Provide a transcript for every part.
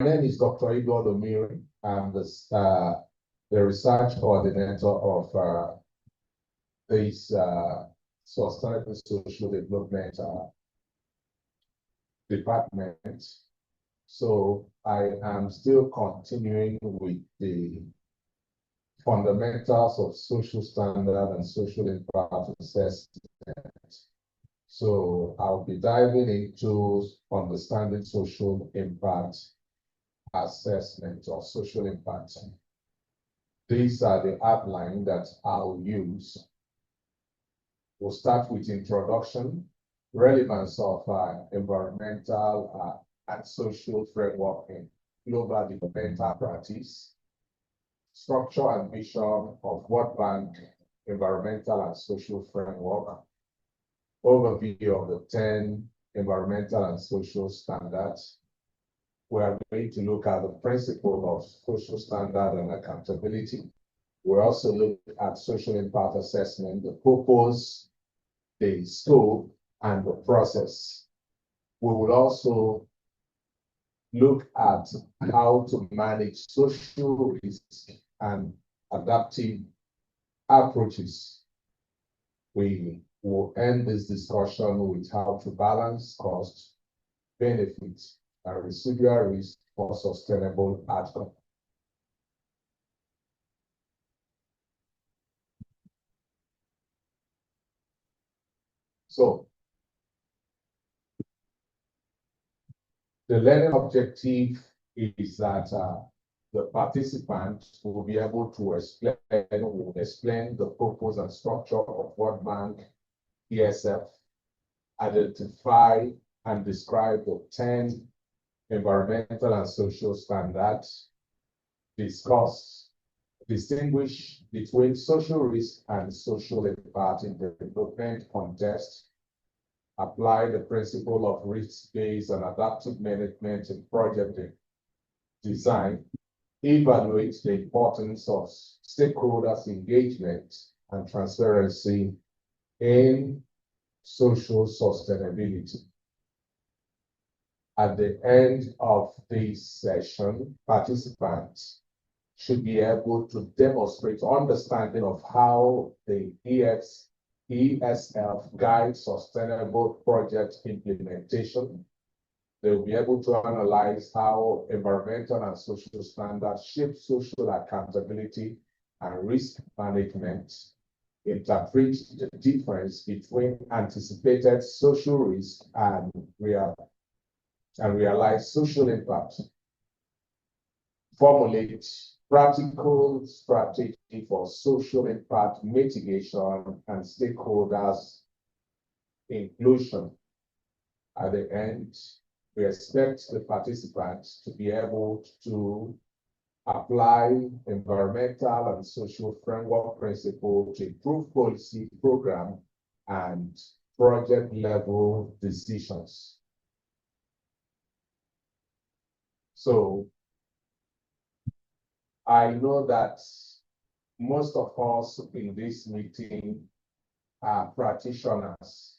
name is Dr. Igor Omiri. I'm the research coordinator of this Sustainable Social Development department. So I am still continuing with the fundamentals of social standard and social impact assessment. So I'll be diving into understanding social impact assessment or social impact. These are the outline that I'll use. We'll start with introduction, relevance of environmental and social framework in global developmental practice, structure and vision of World Bank environmental and social framework, overview of the 10 environmental and social standards. We are going to look at the principle of social standard and accountability. We'll also look at social impact assessment, the purpose, the scope, and the process. We will also look at how to manage social risk and adaptive approaches. We will end this discussion with how to balance cost, benefits, and residual risk for sustainable outcome. So, the learning objective is that the participants will be able to explain the purpose and structure of World Bank ESF, identify and describe the 10 environmental and social standards, distinguish between social risk and social impact in the development context, apply the principle of risk-based and adaptive management in project design, evaluate the importance of stakeholders' engagement and transparency in social sustainability. At the end of this session, participants should be able to demonstrate understanding of how the ESF guides sustainable project implementation. They will be able to analyze how environmental and social standards shape social accountability and risk management, interpret the difference between anticipated social risk and realize social impact, formulate practical strategy for social impact mitigation and stakeholders inclusion. At the end, we expect the participants to be able to apply environmental and social framework principles to improve policy, program, and project level decisions. So I know that most of us in this meeting are practitioners.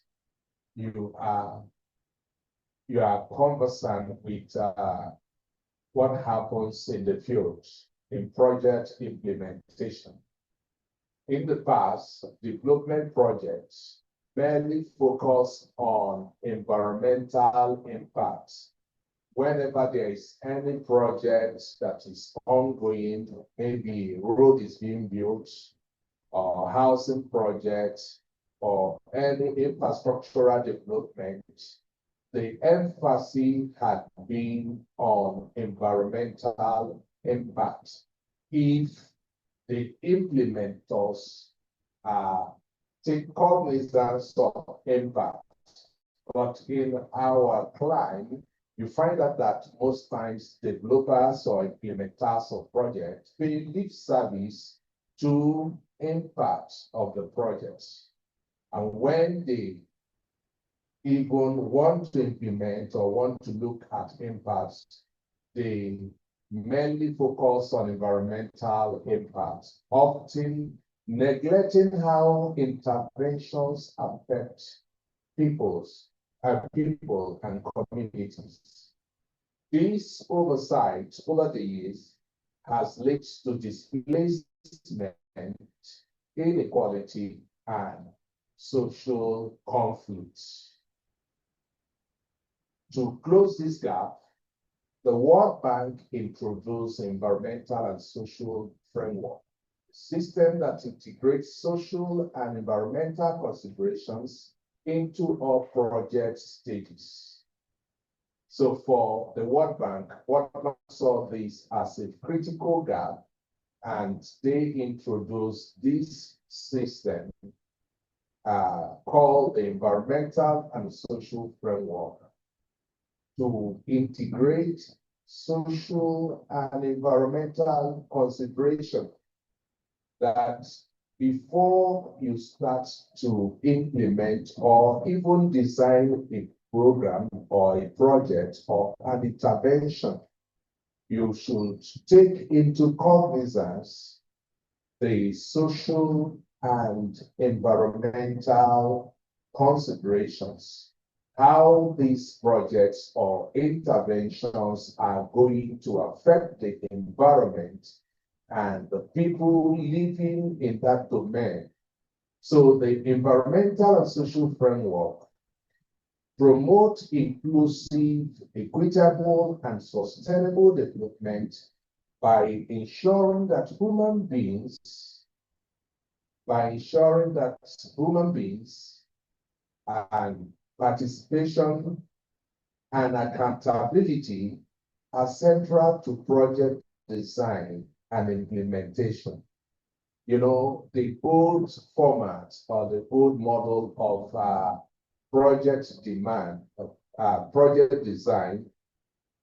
You are conversant with what happens in the field in project implementation. In the past, development projects mainly focus on environmental impacts. Whenever there is any project that is ongoing, maybe a road is being built, or housing projects, or any infrastructural development, the emphasis had been on environmental impact. If the implementers take cognizance of impact, but in our climate, you find out that most times developers or implementers of projects pay lip service to impact of the projects. And when they even want to implement or want to look at impacts, they mainly focus on environmental impacts, often neglecting how interventions affect people and communities. This oversight over the years has led to displacement, inequality, and social conflicts. To close this gap, the World Bank introduced environmental and social framework, a system that integrates social and environmental considerations into all project stages. So for the World Bank saw this as a critical gap, and they introduced this system called the Environmental and Social Framework to integrate social and environmental consideration that before you start to implement or even design a program or a project or an intervention, you should take into cognizance the social and environmental considerations, how these projects or interventions are going to affect the environment and the people living in that domain. So the environmental and social framework promote inclusive, equitable, and sustainable development by ensuring that human beings and participation and accountability are central to project design and implementation. You know, the old format or the old model of project design,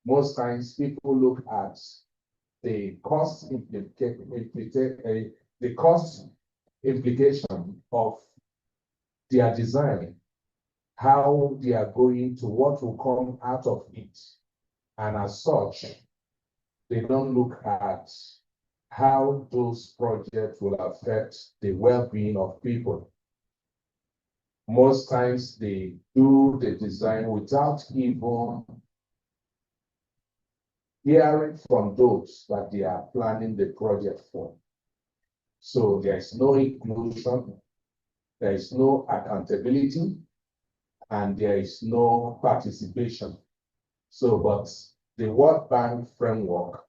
most times people look at the cost implication of their design, how they are going to, what will come out of it. And as such, they don't look at how those projects will affect the well-being of people. Most times they do the design without even hearing from those that they are planning the project for. So there is no inclusion, there is no accountability, and there is no participation. So, but the World Bank framework,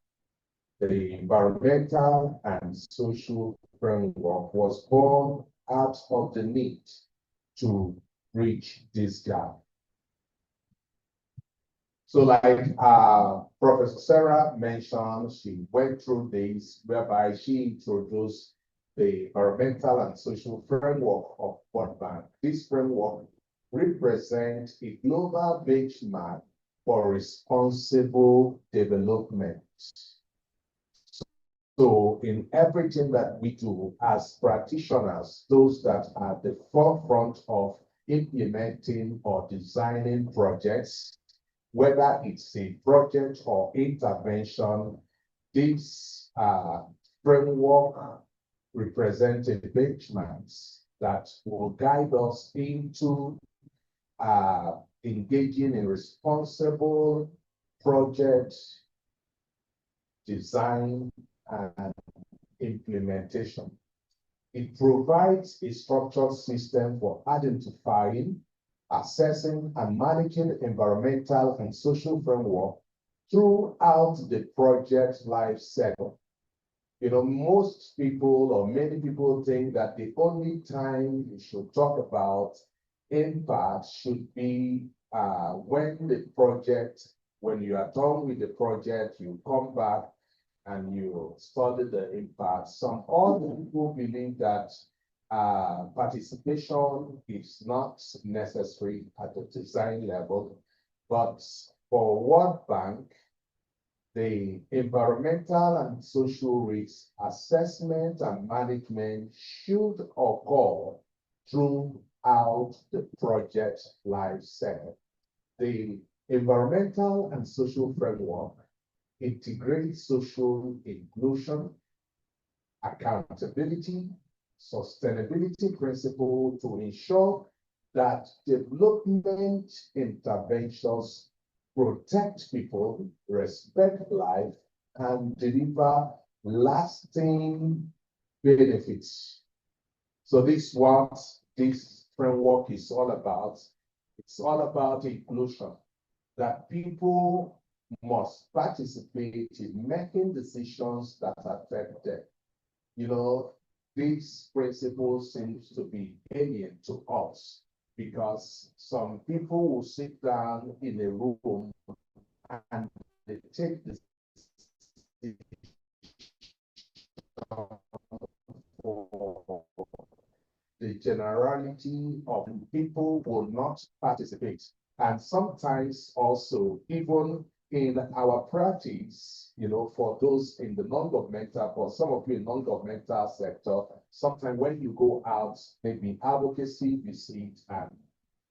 the environmental and social framework, was born out of the need to bridge this gap. So like Professor Sarah mentioned, she went through this whereby she introduced the environmental and social framework of World Bank. This framework represents a global benchmark for responsible development. So in everything that we do as practitioners, those that are at the forefront of implementing or designing projects, whether it's a project or intervention, this framework represents benchmarks that will guide us into engaging in responsible project design and implementation. It provides a structured system for identifying, assessing, and managing environmental and social framework throughout the project life cycle. You know, most people or many people think that the only time you should talk about impact should be when you are done with the project, you come back and you study the impact. Some other people believe that participation is not necessary at the design level, but for World Bank, the environmental and social risk assessment and management should occur throughout the project life cycle. The environmental and social framework integrates social inclusion, accountability, sustainability principle to ensure that development interventions protect people, respect life, and deliver lasting benefits. So this is what this framework is all about. It's all about inclusion, that people must participate in making decisions that affect them. You know, this principle seems to be alien to us because some people will sit down in a room and they take the for the generality of people will not participate. And sometimes also, even in our practice, you know, for those in the non-governmental, for some of you in non-governmental sector, sometimes when you go out, maybe advocacy, you see it, and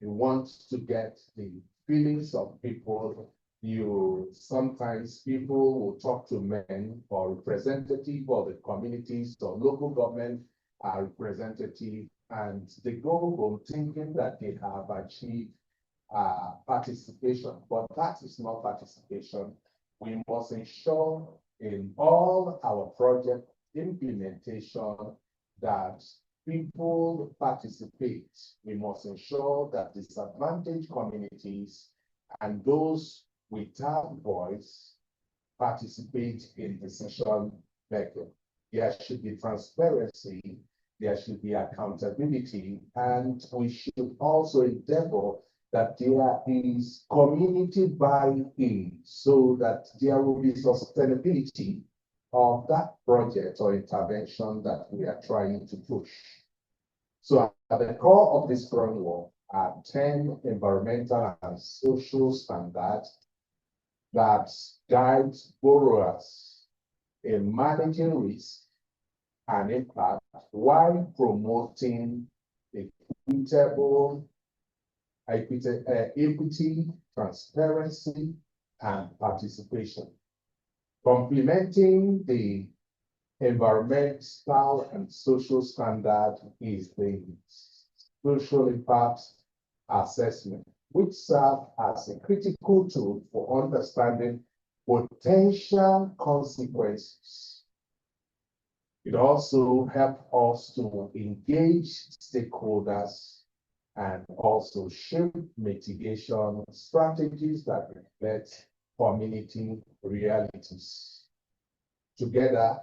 you want to get the feelings of people. You sometimes people will talk to men or representative of the communities or local government representative, and they go home thinking that they have achieved participation, but that is not participation. We must ensure in all our project implementation that people participate. We must ensure that disadvantaged communities and those without voice participate in decision making. There should be transparency, there should be accountability, and we should also endeavor that there is community buy-in so that there will be sustainability of that project or intervention that we are trying to push. So at the core of this framework are 10 environmental and social standards that guide borrowers in managing risk and impact while promoting equity, transparency, and participation. Complementing the environmental and social standard is the social impact assessment, which serves as a critical tool for understanding potential consequences. It also helps us to engage stakeholders and also shape mitigation strategies that reflect community realities. Together,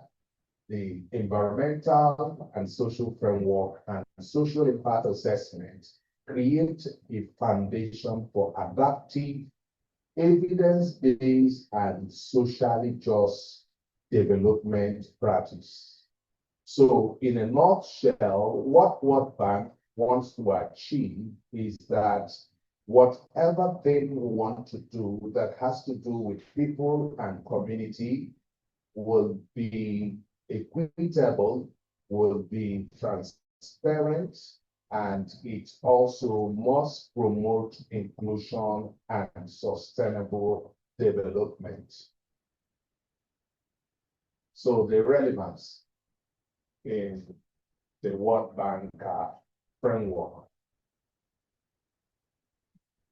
the environmental and social framework and social impact assessment create a foundation for adaptive, evidence-based, and socially just development practice. So in a nutshell, what World Bank wants to achieve is that whatever thing we want to do that has to do with people and community will be equitable, will be transparent, and it also must promote inclusion and sustainable development. So the relevance in the World Bank framework.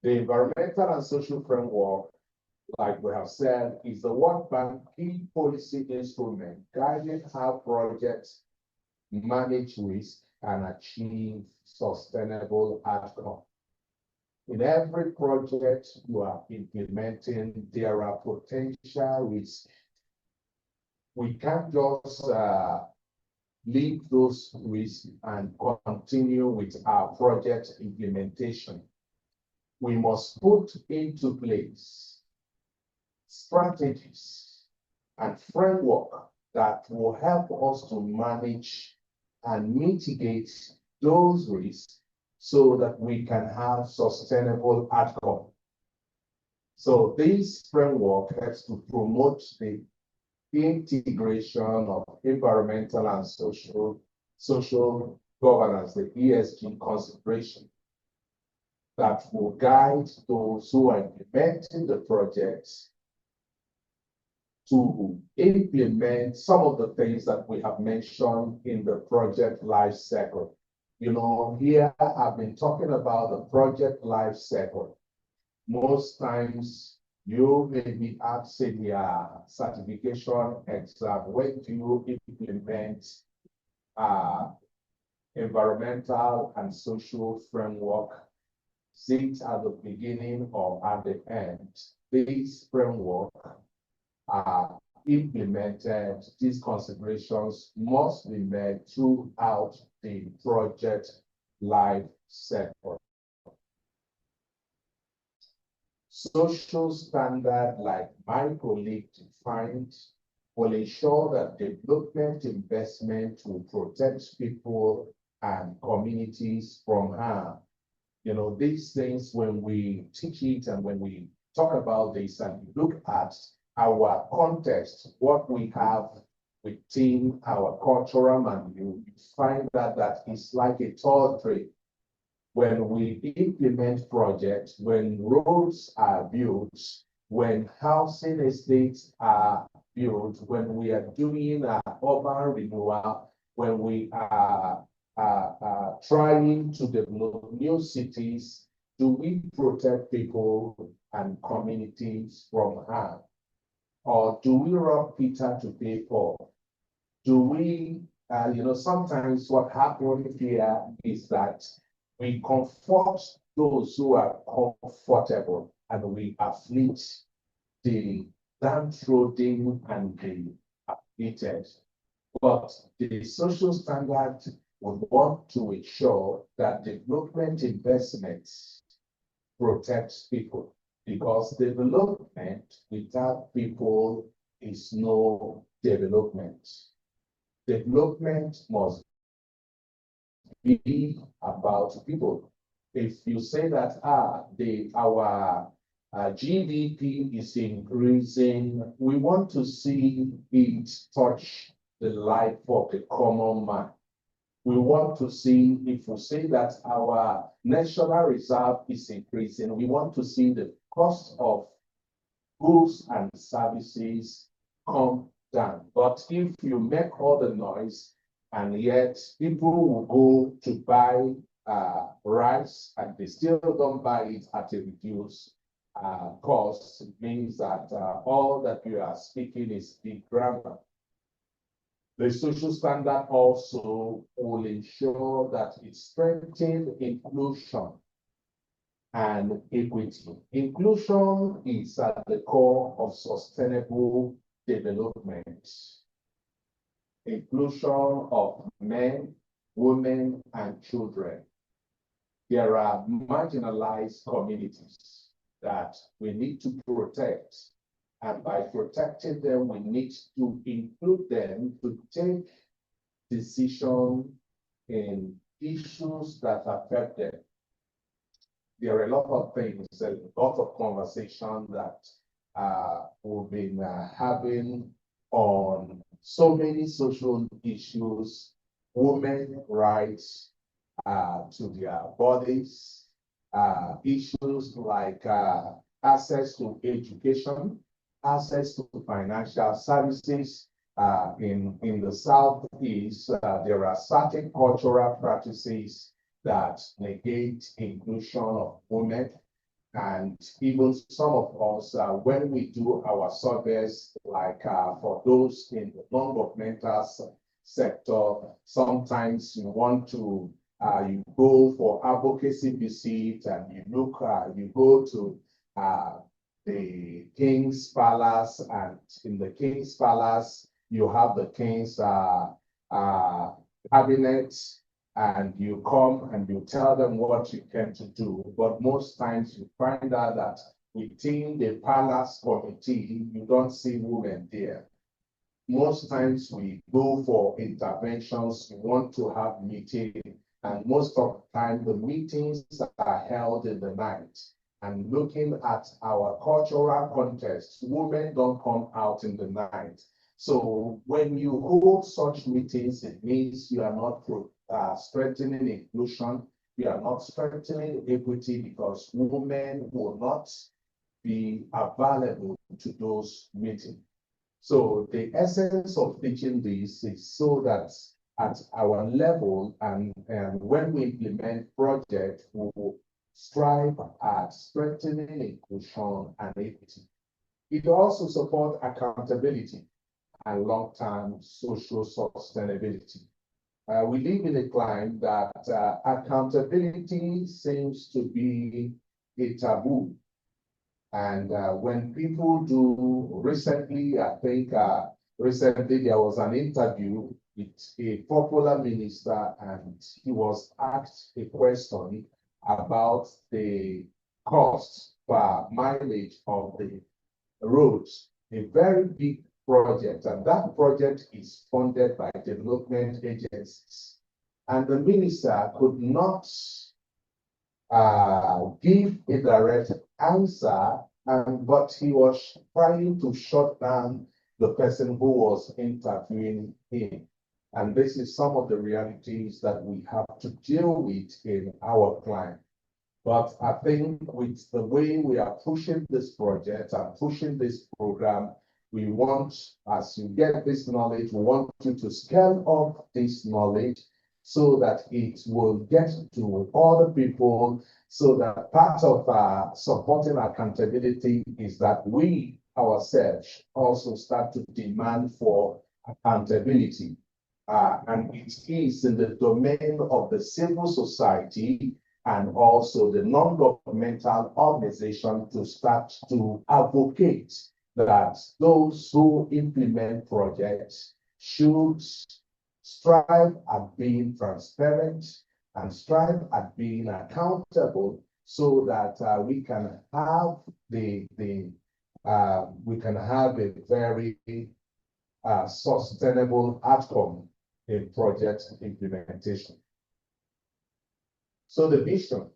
The environmental and social framework, like we have said, is the World Bank key policy instrument guiding how projects manage risk and achieve sustainable outcome. In every project you are implementing, there are potential risks. We can't just leave those risks and continue with our project implementation. We must put into place strategies and framework that will help us to manage and mitigate those risks so that we can have sustainable outcome. So this framework helps to promote the integration of environmental and social governance, the ESG consideration, that will guide those who are implementing the projects to implement some of the things that we have mentioned in the project life cycle. You know, here I've been talking about the project life cycle. Most times You may be asking your certification exam. When do you implement environmental and social framework? Is it at the beginning or at the end? This framework are implemented. These considerations must be made throughout the project life cycle. Social standard, like my colleague defined, will ensure that development investment will protect people and communities from harm. You know, these things, when we teach it and when we talk about this and look at our context, what we have within our cultural manual, you find that it's like a tall tree. When we implement projects, when roads are built, when housing estates are built, when we are doing urban renewal, when we are trying to develop new cities, do we protect people and communities from harm? Or do we rob Peter to pay Paul? Do we, sometimes what happens here is that we comfort those who are comfortable and we afflict the downtrodden and the afflicted. But the social standard would want to ensure that development investments protects people, because development without people is no development. Development must be about people. If you say that our GDP is increasing, we want to see it touch the life of the common man. We want to see, if we say that our national reserve is increasing, we want to see the cost of goods and services come down. But if you make all the noise and yet people will go to buy rice and they still don't buy it at a reduced cost, it means that all that you are speaking is big grammar. The social standard also will ensure that it strengthens inclusion and equity. Inclusion is at the core of sustainable development. Inclusion of men, women, and children. There are marginalized communities that we need to protect. And by protecting them, we need to include them to take decisions in issues that affect them. There are a lot of things, a lot of conversation that we've been having on so many social issues, women's rights to their bodies, issues like access to education, access to financial services. In the Southeast, there are certain cultural practices that negate inclusion of women. And even some of us, when we do our surveys, like for those in the non-governmental sector, sometimes you want to, you go for advocacy visit and you look, you go to the King's Palace, and in the King's Palace, you have the King's cabinet, and you come and you tell them what you came to do. But most times you find out that within the palace committee, you don't see women there. Most times we go for interventions, we want to have meetings, and most of the time the meetings are held in the night. And looking at our cultural context, women don't come out in the night. So when you hold such meetings, it means you are not strengthening inclusion, you are not strengthening equity, because women will not be available to those meetings. So the essence of teaching this is so that at our level and when we implement projects, we will strive at strengthening inclusion and equity. It also supports accountability and long-term social sustainability. We live in a climate that accountability seems to be a taboo. And when people do, recently, I think recently there was an interview with a popular minister, and he was asked a question about the cost per mileage of the roads, a very big project, and that project is funded by development agencies. And the minister could not give a direct answer, but he was trying to shut down the person who was interviewing him. And this is some of the realities that we have to deal with in our climate. But I think with the way we are pushing this project and pushing this program, we want, as you get this knowledge, we want you to scale up this knowledge so that it will get to other people, so that part of supporting accountability is that we ourselves also start to demand for accountability. And it is in the domain of the civil society and also the non-governmental organization to start to advocate that those who implement projects should strive at being transparent and strive at being accountable, so that we can have a very sustainable outcome in project implementation. So the vision,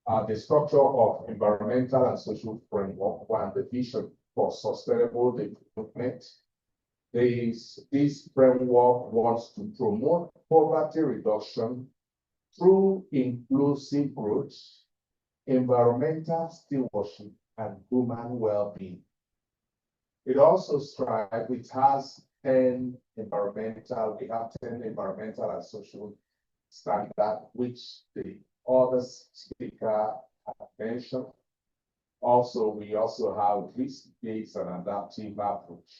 the structure of environmental and social framework, and the vision for sustainable development. This framework wants to promote poverty reduction through inclusive growth, environmental stewardship, and human well-being. It also strives, it has 10 environmental and social standards, which the other speaker have mentioned. Also, we also have risk-based and adaptive approach.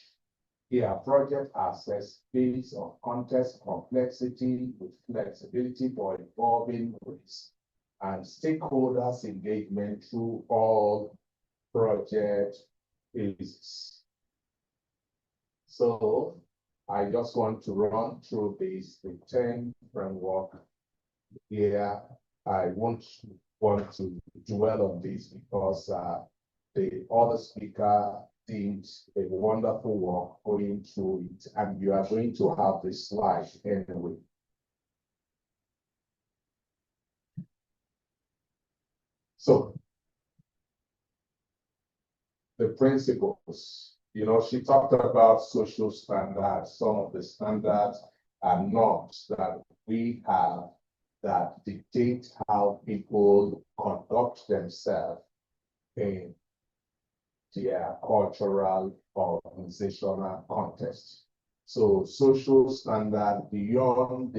Here, project assess based on context complexity with flexibility for involving risk and stakeholders engagement through all project phases. So I just want to run through the 10 framework here. I won't want to dwell on this because the other speaker did a wonderful work going through it, and you are going to have this slide anyway. So the principles, she talked about social standards, some of the standards and norms that we have that dictate how people conduct themselves in their cultural or organizational context. So social standard beyond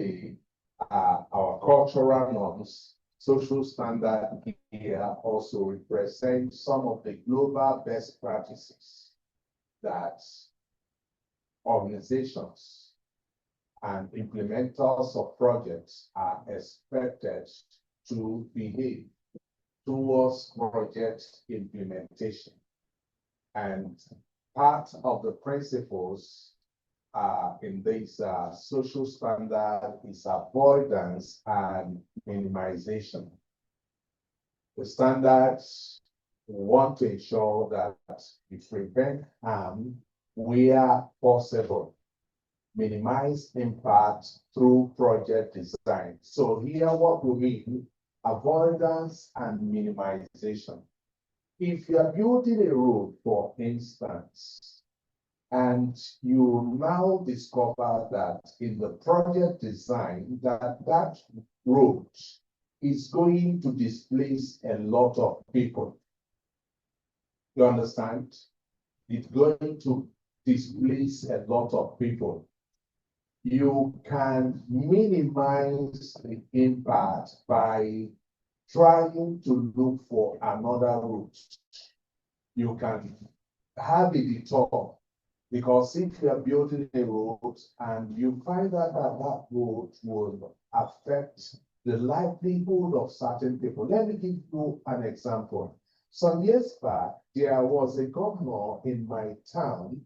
our cultural norms, social standard here also represents some of the global best practices that organizations and implementers of projects are expected to behave towards project implementation. And part of the principles in this social standard is avoidance and minimization. The standards want to ensure that we prevent harm where possible, minimize impact through project design. So here what we mean, avoidance and minimization. If you are building a road, for instance, and you now discover that in the project design that road is going to displace a lot of people. You understand? It's going to displace a lot of people. You can minimize the impact by trying to look for another route. You can have a detour. Because if you are building a road and you find out that that road will affect the livelihood of certain people. Let me give you an example. Some years back, there was a governor in my town,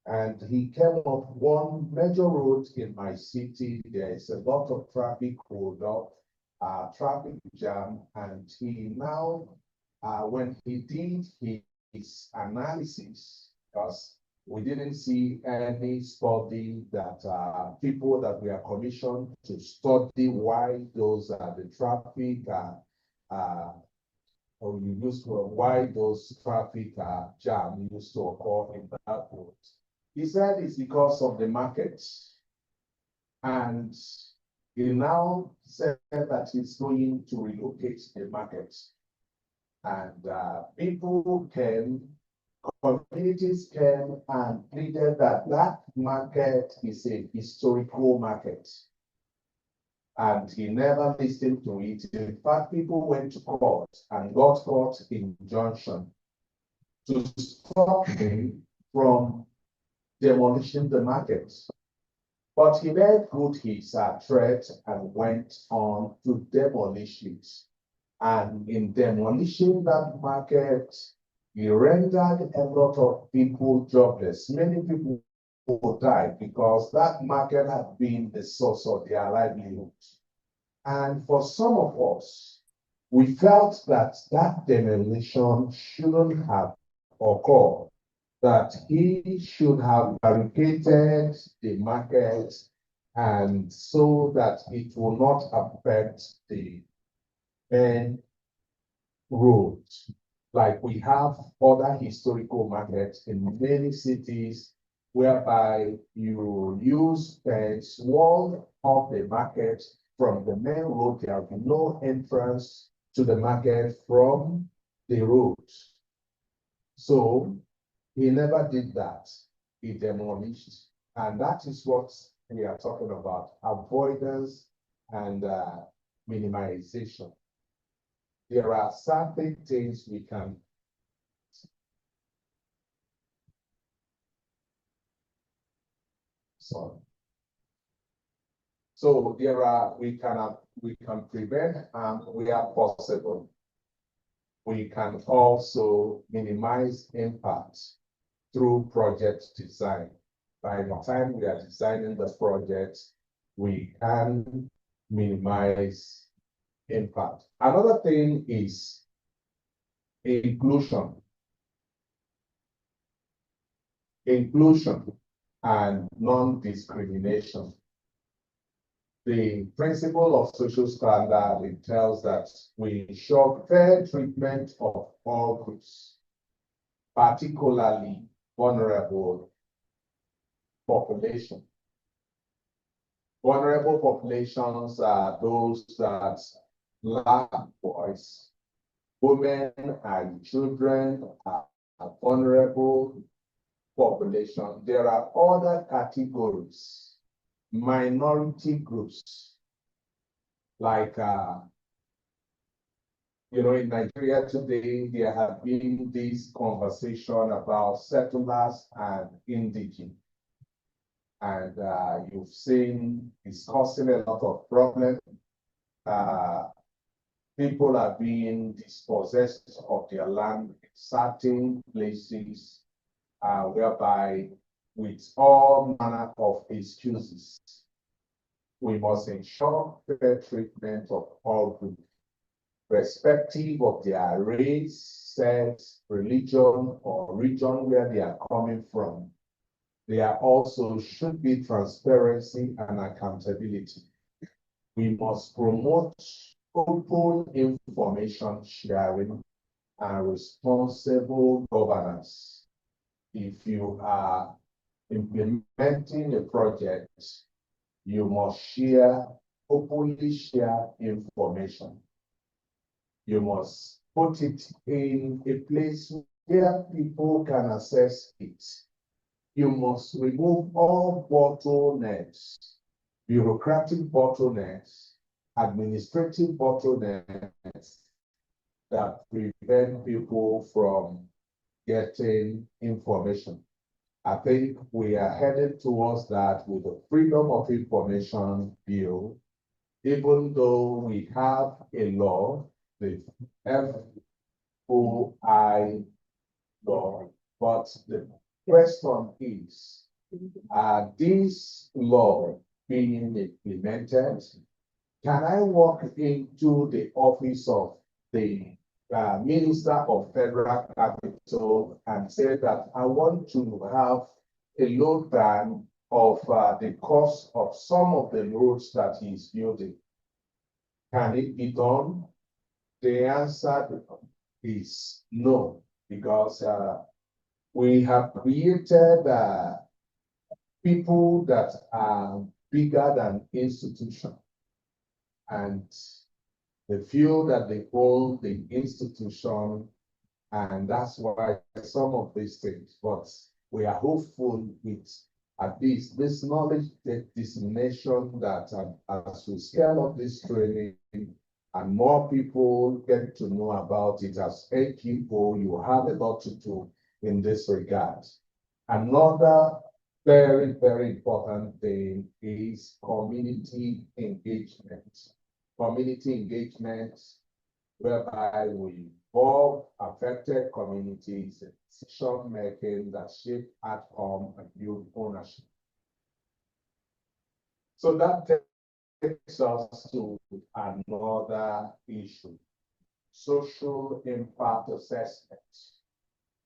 and he came up one major road in my city. There is a lot of traffic hold up, traffic jam, and he now, when he did his analysis, because we didn't see any study that people that were commissioned to study why those the traffic or you used to why those traffic jam used to occur in that road. He said it's because of the market, and he now said that he's going to relocate the market, and people can. Communities came and pleaded that that market is a historical market. And he never listened to it. In fact, people went to court and got court injunction to stop him from demolishing the market. But he made good his threat and went on to demolish it. And in demolishing that market, he rendered a lot of people jobless. Many people died because that market had been the source of their livelihood. And for some of us, we felt that that demolition shouldn't have occurred, that he should have barricaded the market, and so that it will not affect the main road. Like we have other historical markets in many cities whereby you use fence wall of the market from the main road. There will be no entrance to the market from the road. So he never did that. He demolished. And that is what we are talking about, avoidance and minimization. There are certain things we can solve. So there are we can prevent where possible. We can also minimize impact through project design. By the time we are designing the project, we can minimize impact. Another thing is inclusion. Inclusion and non-discrimination. The principle of social standard, it tells that we ensure fair treatment of all groups, particularly vulnerable population. Vulnerable populations are those that lack voice. Women and children are a vulnerable population. There are other categories, minority groups, like, in Nigeria today, there have been this conversation about settlers and indigenous. And you've seen it's causing a lot of problems. People are being dispossessed of their land in certain places, whereby with all manner of excuses, we must ensure fair treatment of all groups, irrespective of their race, sex, religion, or region where they are coming from. There also should be transparency and accountability. We must promote open information sharing and responsible governance. If you are implementing a project, you must openly share information. You must put it in a place where people can access it. You must remove all bottlenecks, bureaucratic bottlenecks, administrative bottlenecks that prevent people from getting information. I think we are headed towards that with the Freedom of Information Bill, even though we have a law, the FOI law, but the question is, are these laws being implemented? Can I walk into the office of the Minister of Federal Capital and say that I want to have a load ban of the cost of some of the roads that he's building? Can it be done? The answer is no, because we have created people that are bigger than institution, and they feel that they own the institution, and that's why some of these things. But we are hopeful with at least this knowledge dissemination that as we scale up this training and more people get to know about it, as people, you have a lot to do in this regard. Another very, very important thing is community engagement. Community engagement, whereby we involve affected communities in decision making that shape outcome and build ownership. So that takes us to another issue: social impact assessment.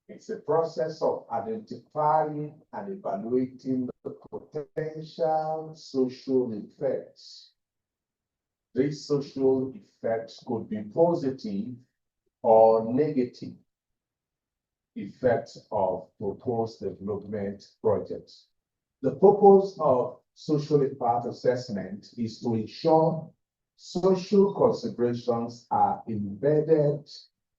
It's a process of identifying and evaluating the potential social effects. These social effects could be positive or negative effects of proposed development projects. The purpose of social impact assessment is to ensure social considerations are embedded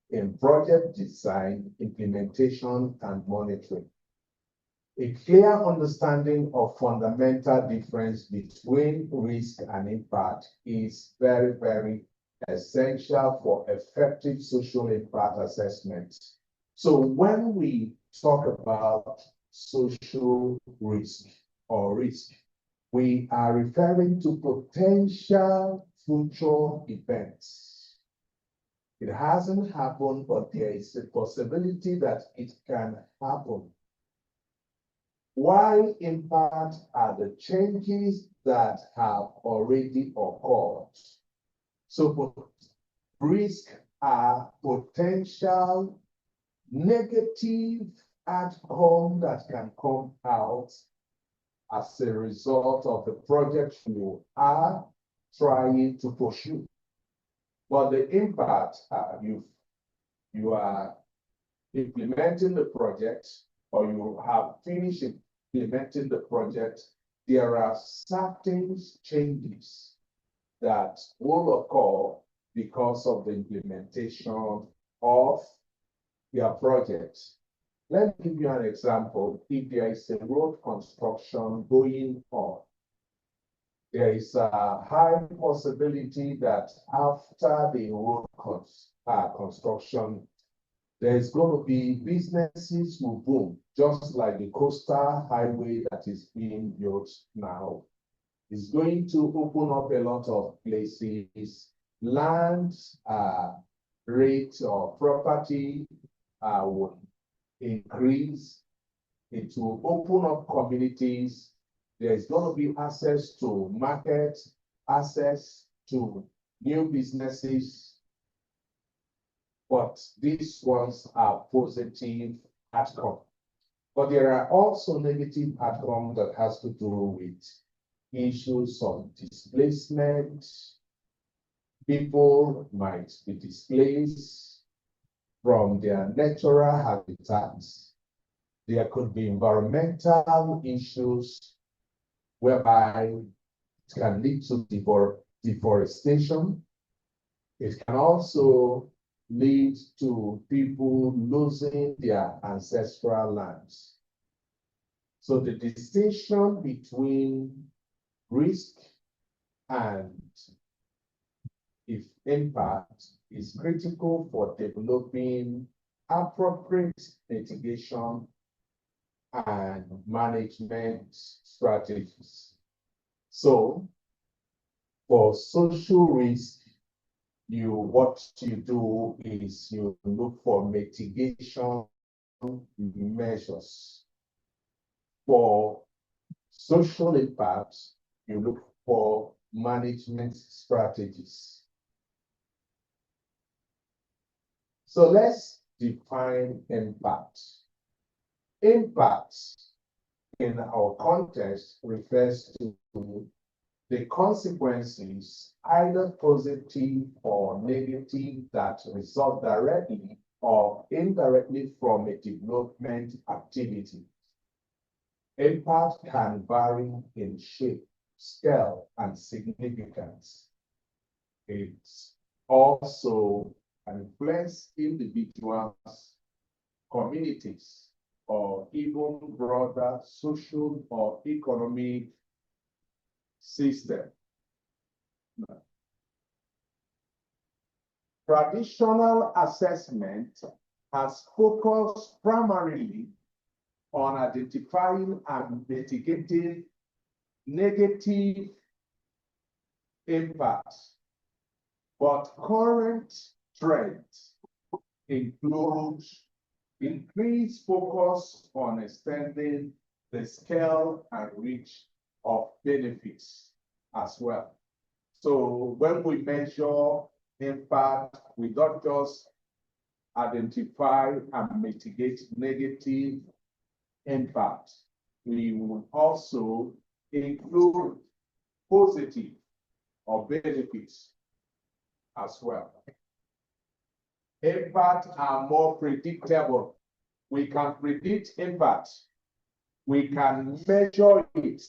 in project design, implementation, and monitoring. A clear understanding of fundamental difference between risk and impact is very, very essential for effective social impact assessment. So when we talk about social risk or risk, we are referring to potential future events. It hasn't happened, but there is a possibility that it can happen. While impact are the changes that have already occurred. So risk are potential negative outcome that can come out as a result of the project you are trying to pursue. But the impact, you are implementing the project, or you have finished implementing the project, there are certain changes that will occur because of the implementation of your project. Let me give you an example. If there is a road construction going on, there is a high possibility that after the road construction, there's going to be businesses will boom, just like the coastal highway that is being built now. It's going to open up a lot of places. Land rate or property will increase. It will open up communities. There's going to be access to market, access to new businesses. But these ones are positive outcomes. But there are also negative outcomes that has to do with issues of displacement. People might be displaced from their natural habitats. There could be environmental issues whereby it can lead to deforestation. It can also lead to people losing their ancestral lands. So the distinction between risk and impact is critical for developing appropriate mitigation and management strategies. So for social risk, what you do is you look for mitigation measures. For social impact, you look for management strategies. So let's define impact. Impact in our context refers to the consequences, either positive or negative, that result directly or indirectly from a development activity. Impact can vary in shape, scale, and significance. It also influences individuals, communities, or even broader social or economic system. Traditional assessment has focused primarily on identifying and mitigating negative impacts, but current trends include increased focus on extending the scale and reach of benefits as well. So when we measure impact, we don't just identify and mitigate negative impact. We will also include positive or benefits as well. Impacts are more predictable. We can predict impact. We can measure it.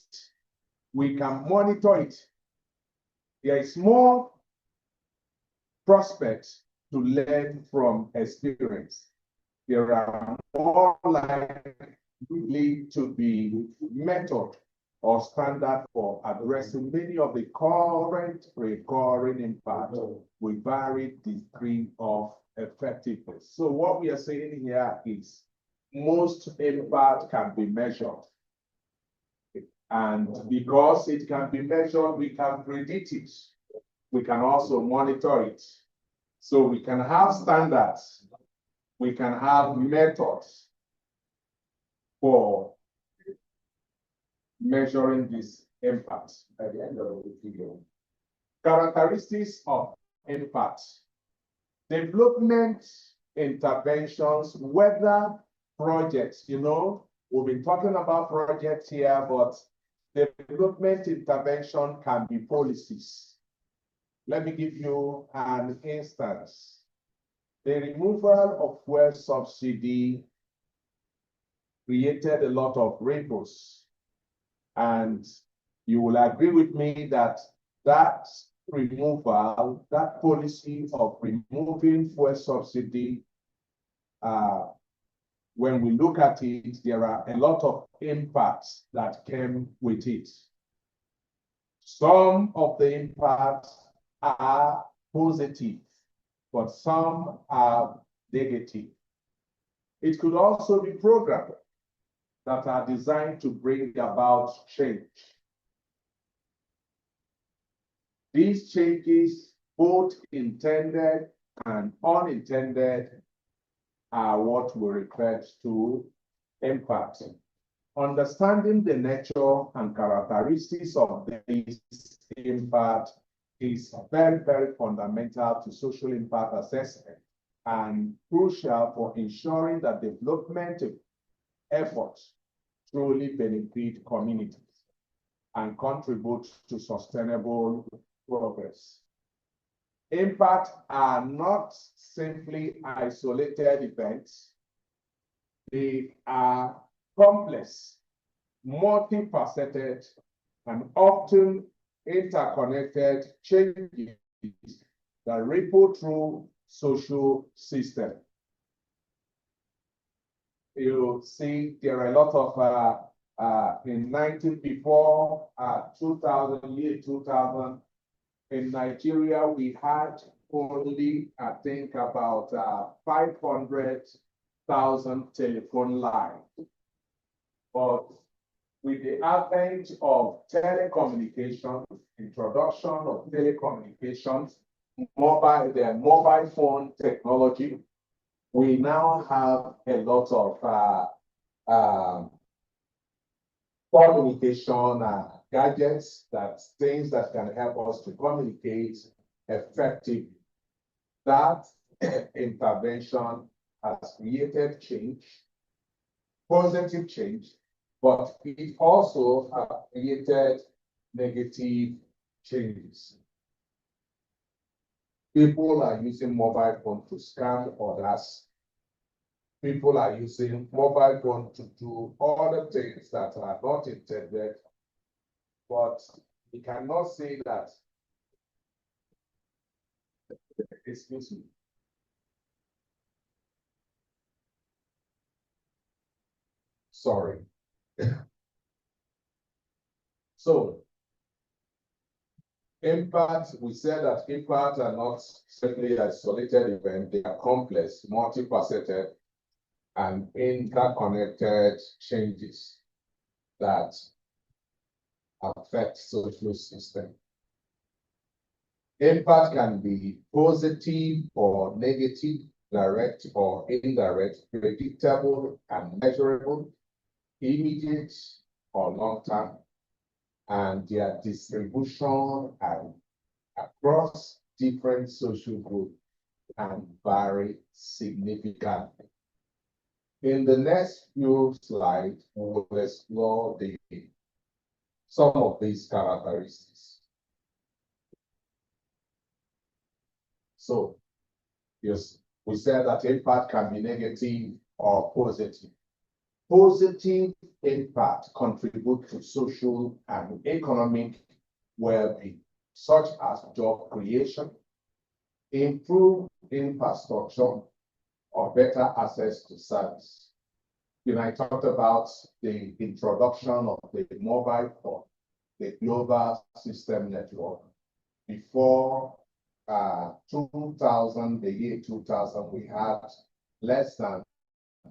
We can monitor it. There is more prospects to learn from experience. There are more likely to be method or standard for addressing many of the current recurring impacts with varied degree of effectiveness. So what we are saying here is most impact can be measured. And because it can be measured, we can predict it. We can also monitor it. So we can have standards. We can have methods for measuring this impact at the end of the video. Characteristics of impact. Development interventions, whether projects, we've been talking about projects here, but development intervention can be policies. Let me give you an instance. The removal of fuel subsidy created a lot of ripples. And you will agree with me that that removal, that policy of removing fuel subsidy, when we look at it, there are a lot of impacts that came with it. Some of the impacts are positive, but some are negative. It could also be programs that are designed to bring about change. These changes, both intended and unintended, are what we refer to impact. Understanding the nature and characteristics of this impact is very, very fundamental to social impact assessment and crucial for ensuring that development efforts truly benefit communities and contribute to sustainable progress. Impacts are not simply isolated events. They are complex, multifaceted, and often interconnected changes that ripple through social systems. You see, there are a lot of in 2000, in Nigeria, we had only, I think, about 500 2,000 telephone lines. But with the advent of telecommunications, introduction of telecommunications, the mobile phone technology, we now have a lot of communication gadgets, things that can help us to communicate effectively. That intervention has created change, positive change, but it also has created negative changes. People are using mobile phone to scam others. People are using mobile phone to do other things that are not intended, but we cannot say that. Excuse me. Sorry. So, impact, we said that impacts are not simply isolated events, they are complex, multifaceted, and interconnected changes that affect social system. Impact can be positive or negative, direct or indirect, predictable and measurable, immediate or long-term, and their distribution and across different social groups can vary significantly. In the next few slides, we will explore some of these characteristics. So, yes, we said that impact can be negative or positive. Positive impact contributes to social and economic well-being, such as job creation, improved infrastructure, or better access to service. You know, I talked about the introduction of the mobile phone, the global system network. Before 2000, the year 2000, we had less than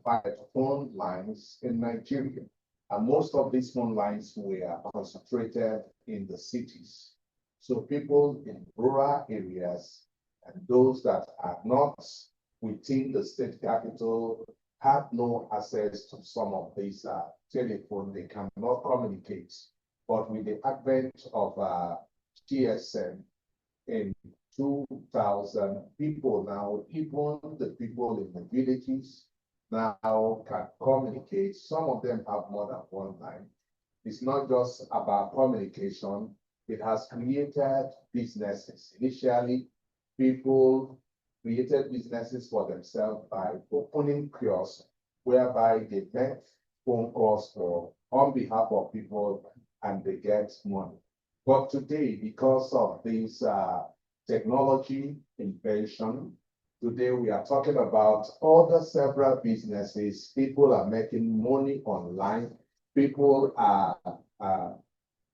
5 phone lines in Nigeria. And most of these phone lines were concentrated in the cities. So people in rural areas and those that are not within the state capital have no access to some of these telephone. They cannot communicate. But with the advent of GSM in 2000, people now, even the people in the villages, now can communicate. Some of them have more than one line. It's not just about communication. It has created businesses. Initially, people created businesses for themselves by opening kiosks, whereby they make phone calls on behalf of people and they get money. But today, because of this technology invention, today we are talking about other several businesses. People are making money online. People are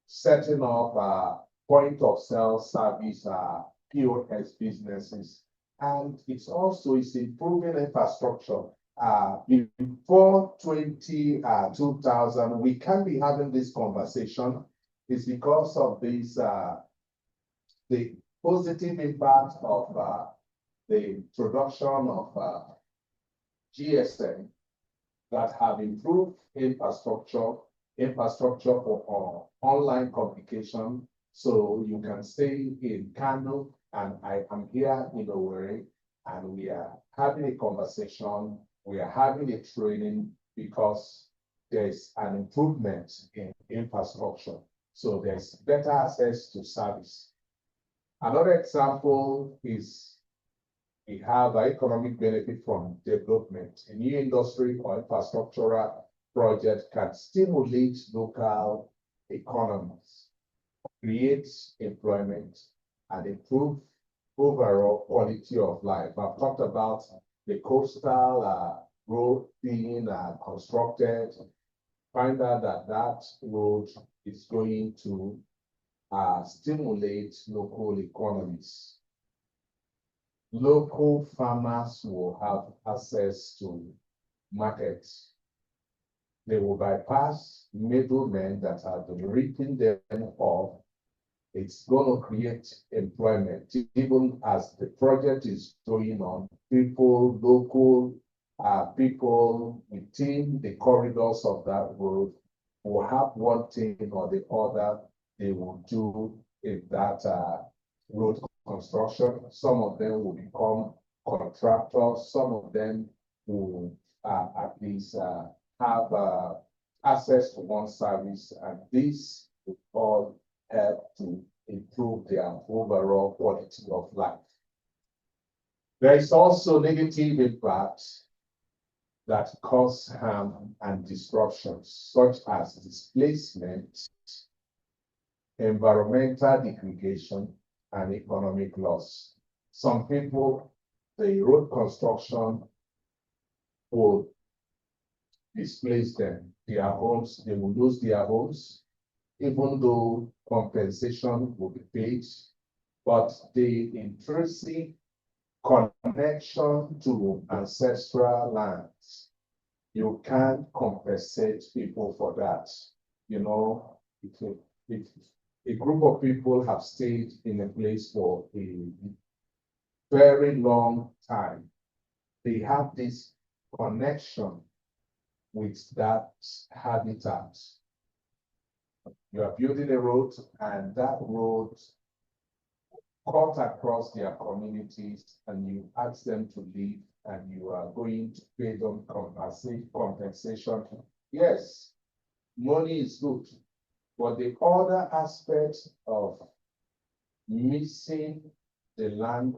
setting up point of sale service, POS businesses. And it's improving infrastructure. Before 2000, we can't be having this conversation. It's because of this, the positive impact of the introduction of GSM that have improved infrastructure for online communication. So you can stay in Kano, and I am here in Owerri, and we are having a conversation, we are having a training because there's an improvement in infrastructure. So there's better access to service. Another example is we have an economic benefit from development. A new industry or infrastructural project can stimulate local economies, create employment, and improve overall quality of life. I've talked about the coastal road being constructed. Find out that road is going to stimulate local economies. Local farmers will have access to markets. They will bypass middlemen that have been ripping them off. It's going to create employment. Even as the project is going on, people, local people within the corridors of that road will have one thing or the other they will do in that road construction. Some of them will become contractors. Some of them will at least have access to one service, and this will all help to improve their overall quality of life. There is also negative impacts that cause harm and disruptions, such as displacement, environmental degradation, and economic loss. Some people, the road construction will displace them, their homes, they will lose their homes, even though compensation will be paid, but the intrinsic connection to ancestral lands, you can't compensate people for that. You know, if a group of people have stayed in a place for a very long time, they have this connection with that habitat. You are building a road, and that road cut across their communities, and you ask them to leave, and you are going to pay them compensation. Yes, money is good, but the other aspect of missing the land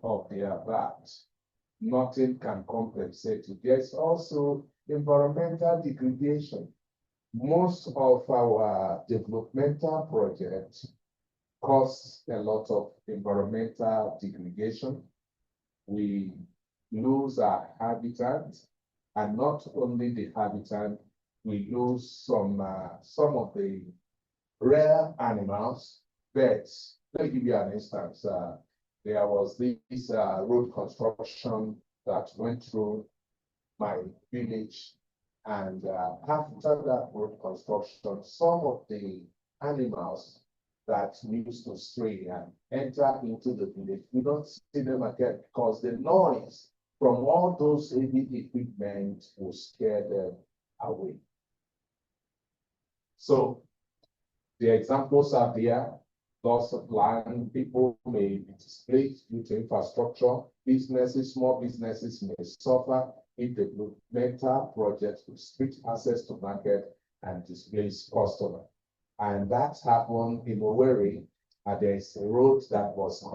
of their birth, nothing can compensate it. There's also environmental degradation. Most of our developmental projects cause a lot of environmental degradation. We lose our habitat, and not only the habitat, we lose some of the rare animals, birds. Let me give you an instance. There was this road construction that went through my village, and after that road construction, some of the animals that used to stray and enter into the village, we don't see them again, because the noise from all those heavy equipment will scare them away. So the examples are there. Loss of land, people may be displaced due to infrastructure. Businesses, small businesses may suffer if developmental projects restrict access to market and displace customers. And that's happened in Owerri. There's a road that was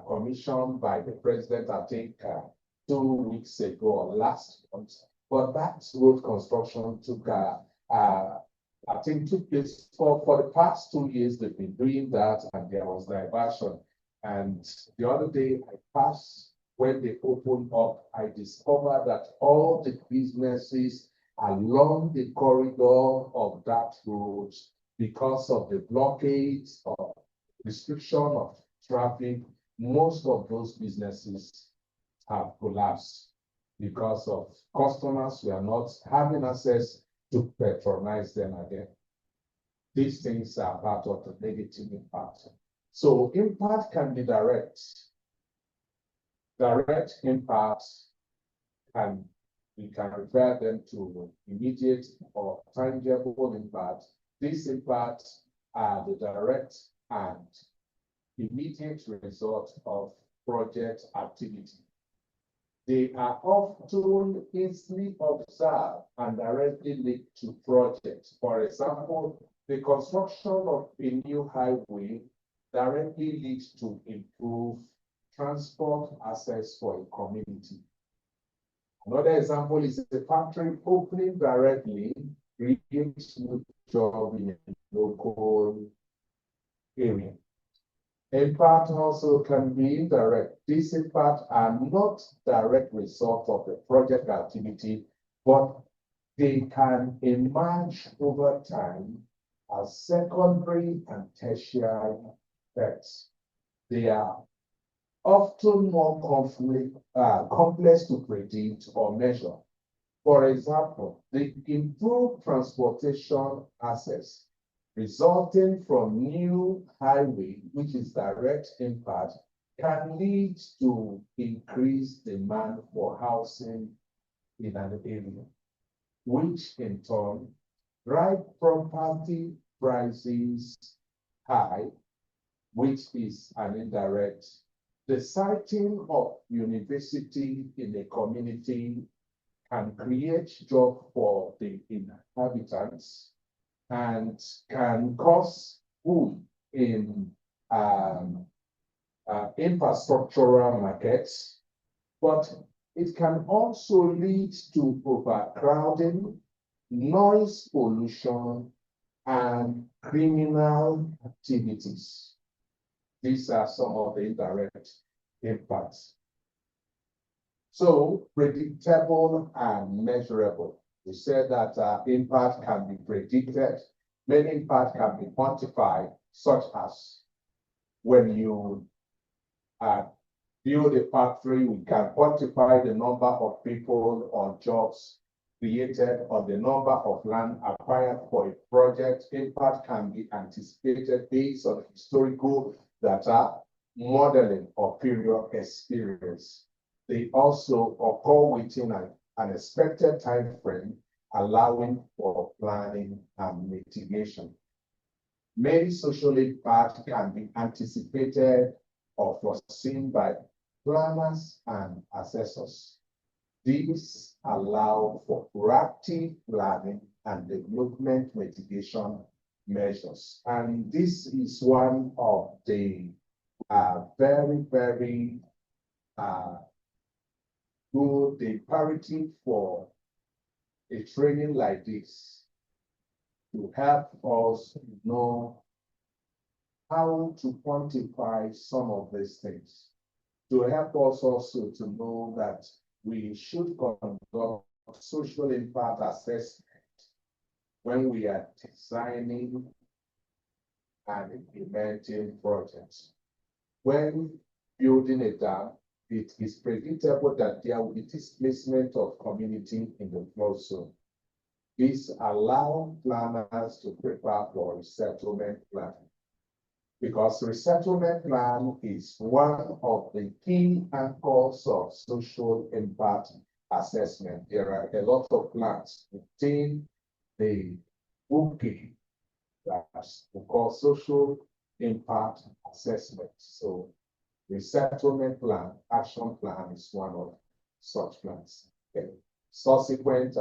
commissioned by the president, I think, 2 weeks ago or last month. But that road construction took place for the past 2 years. They've been doing that, and there was diversion. And the other day I passed, when they opened up, I discovered that all the businesses along the corridor of that road, because of the blockades or restriction of traffic, most of those businesses have collapsed because of customers who are not having access to patronize them again. These things are part of the negative impact. So impact can be direct. Direct impacts, and we can refer them to immediate or tangible impact. These impacts are the direct and immediate result of project activity. They are often easily observed and directly linked to projects. For example, the construction of a new highway directly leads to improved transport access for a community. Another example is a factory opening directly creates new jobs in a local area. Impact also can be indirect. These impacts are not direct result of the project activity, but they can emerge over time as secondary and tertiary effects. They are often more complex to predict or measure. For example, the improved transportation access resulting from new highway, which is direct impact, can lead to increased demand for housing in an area, which in turn drive property prices high, which is an indirect. The siting of university in a community can create jobs for the inhabitants and can cause boom in infrastructural markets, but it can also lead to overcrowding, noise pollution, and criminal activities. These are some of the indirect impacts. So, predictable and measurable. We said that impact can be predicted. Many impacts can be quantified, such as when you build a factory, we can quantify the number of people or jobs created or the number of land acquired for a project. Impact can be anticipated based on historical data, modeling, or period experience. They also occur within an expected time frame, allowing for planning and mitigation. Many social impacts can be anticipated or foreseen by planners and assessors. These allow for proactive planning and development mitigation measures. And this is one of the very, very good imperative for a training like this to help us know how to quantify some of these things, to help us also to know that we should conduct social impact assessment when we are designing and implementing projects. When building a dam, it is predictable that there will be displacement of community in the flood zone. This allows planners to prepare for resettlement planning, because resettlement plan is one of the key anchors of social impact assessment. There are a lot of plans within the bouquet that we call social impact assessment. So resettlement plan, action plan is one of such plans. Okay. Subsequent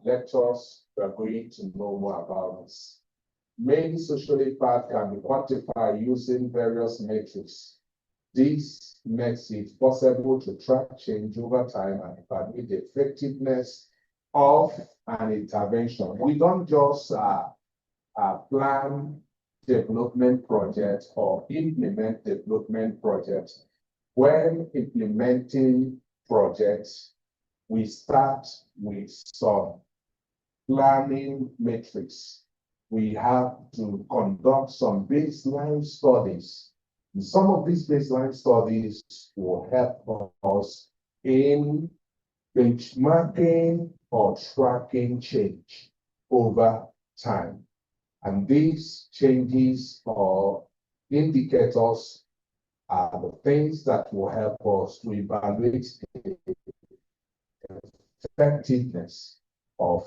lectures, we are going to know more about this. Many social impact can be quantified using various metrics. This makes it possible to track change over time and evaluate the effectiveness of an intervention. We don't just plan development projects or implement development projects. When implementing projects, we start with some planning metrics. We have to conduct some baseline studies. And some of these baseline studies will help us in benchmarking or tracking change over time. And these changes or indicators are the things that will help us to evaluate the effectiveness of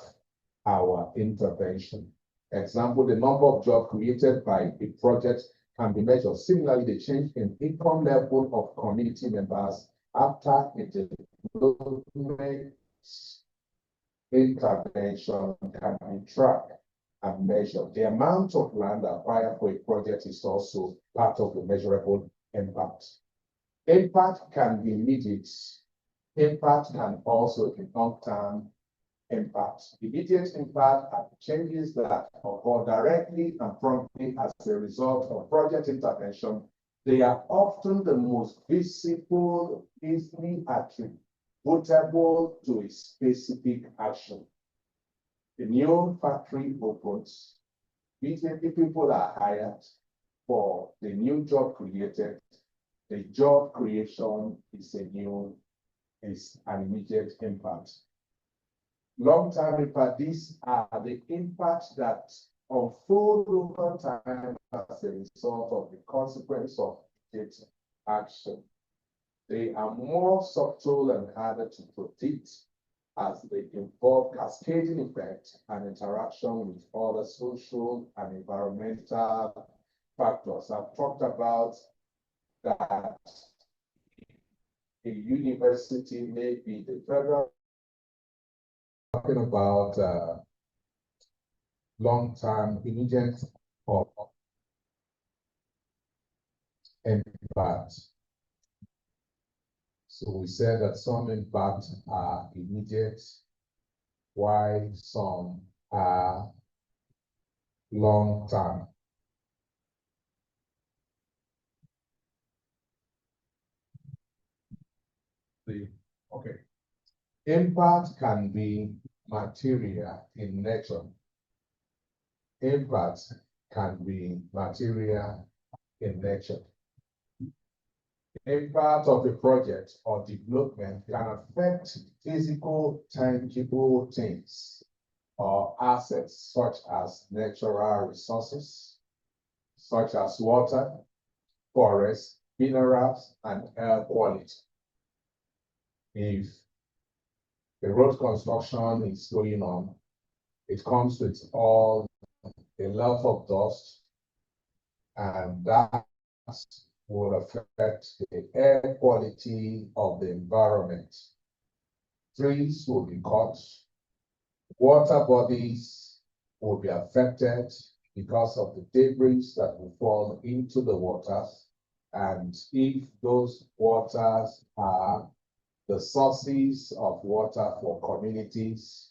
our intervention. Example, the number of jobs created by a project can be measured. Similarly, the change in income level of community members after a development intervention can be tracked and measured. The amount of land acquired for a project is also part of the measurable impact. Impact can be immediate. Impact can also be long-term impact. Immediate impact are changes that occur directly and promptly as a result of project intervention. They are often the most visible, easily attributable to a specific action. The new factory opens, immediately people are hired for the new job created. The job creation is an immediate impact. Long-term impact, these are the impacts that unfold over time as a result of the consequence of its action. They are more subtle and harder to predict as they involve cascading effect and interaction with other social and environmental factors. I've talked about that a university may be the federal, talking about long-term immediate or impact. So we said that some impacts are immediate, while some are long-term. Okay. Impact can be material in nature. Impact can be material in nature. Impact of a project or development can affect physical, tangible things or assets such as natural resources, such as water, forests, minerals, and air quality. If the road construction is going on, it comes with a lot of dust, and that will affect the air quality of the environment. Trees will be cut, water bodies will be affected because of the debris that will fall into the waters. And if those waters are the sources of water for communities,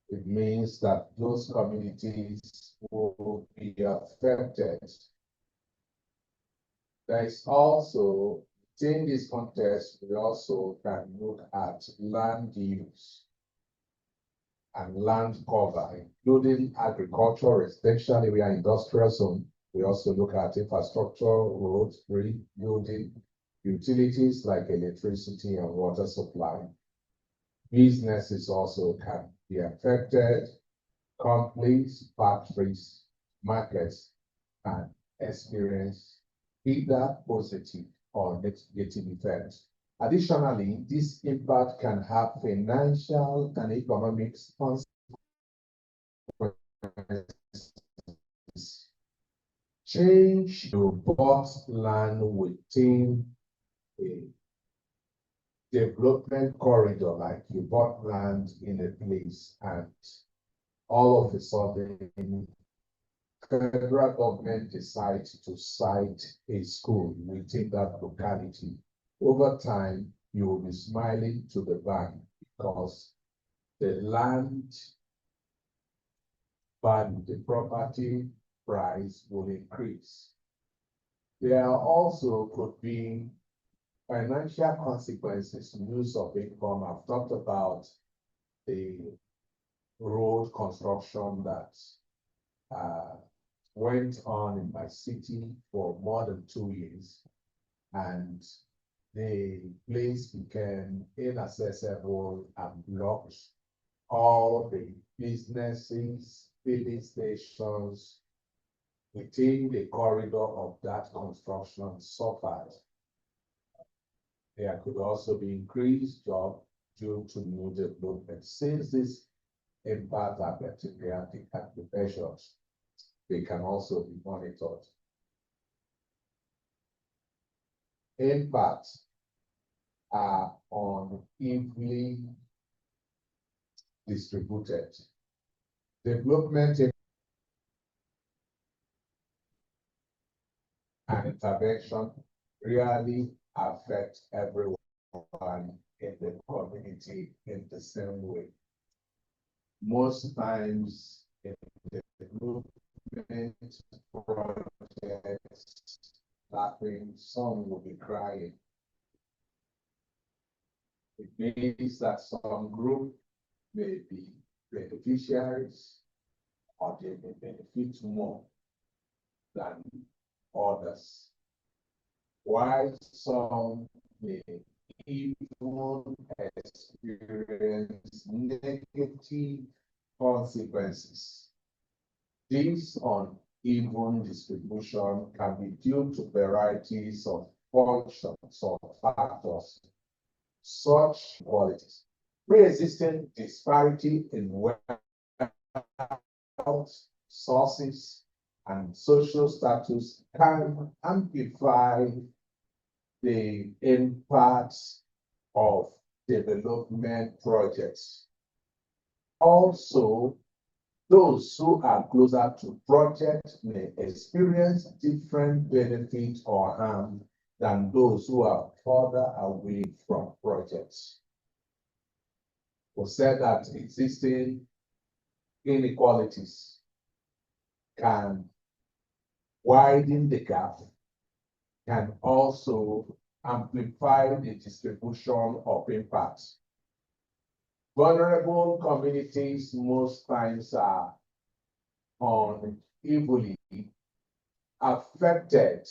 it means that those communities will be affected. There is also, in this context, we also can look at land use and land cover, including agriculture, residential area, industrial zone. We also look at infrastructure, roads, grid, building, utilities like electricity and water supply. Businesses also can be affected. Companies, factories, markets can experience either positive or negative effects. Additionally, this impact can have financial and economic consequences. Change to bought land within a development corridor, like you bought land in a place and all of a sudden federal government decides to site a school within that locality. Over time, you will be smiling to the bank because the land value, the property price will increase. There also could be financial consequences, use of income. I've talked about the road construction that went on in my city for more than 2 years, and the place became inaccessible and blocked. All the businesses, filling stations within the corridor of that construction suffered. There could also be increased job due to new development. Since this impact are particularly measures, they can also be monitored. Impacts are unevenly distributed. Development and intervention really affect everyone in the community in the same way. Most times in the development projects, laughing, some will be crying. It means that some group may be beneficiaries or they may benefit more than others. while some may even experience negative consequences. This uneven distribution can be due to varieties of functions or factors, such qualities. Pre-existing disparity in wealth, sources, and social status can amplify the impacts of development projects. Also, those who are closer to projects may experience different benefits or harm than those who are further away from projects. We said that existing inequalities can widen the gap, can also amplify the distribution of impacts. Vulnerable communities most times are unevenly affected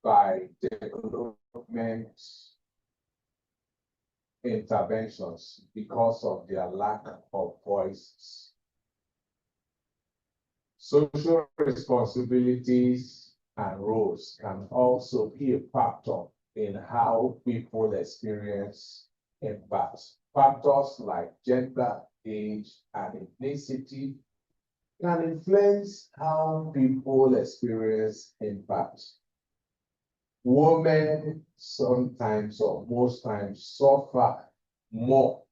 by development interventions because of their lack of voices. Social responsibilities and roles can also be a factor in how people experience impact. Factors like gender, age, and ethnicity can influence how people experience impact. Women sometimes or most times suffer more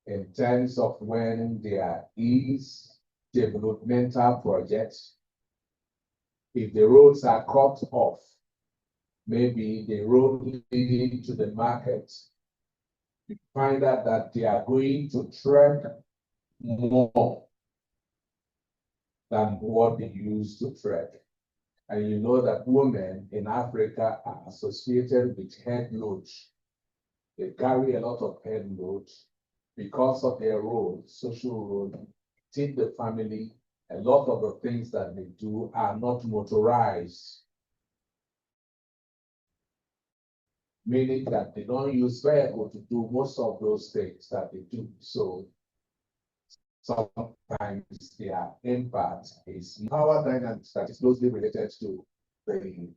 in terms of when there is developmental projects. If the roads are cut off, maybe the road leading to the market, you find out that they are going to trek more than what they used to trek. And you know that women in Africa are associated with head loads. They carry a lot of head loads because of their role, social role, in the family. A lot of the things that they do are not motorized, meaning that they don't use vehicle to do most of those things that they do. So sometimes their impact is power dynamics that is closely related to the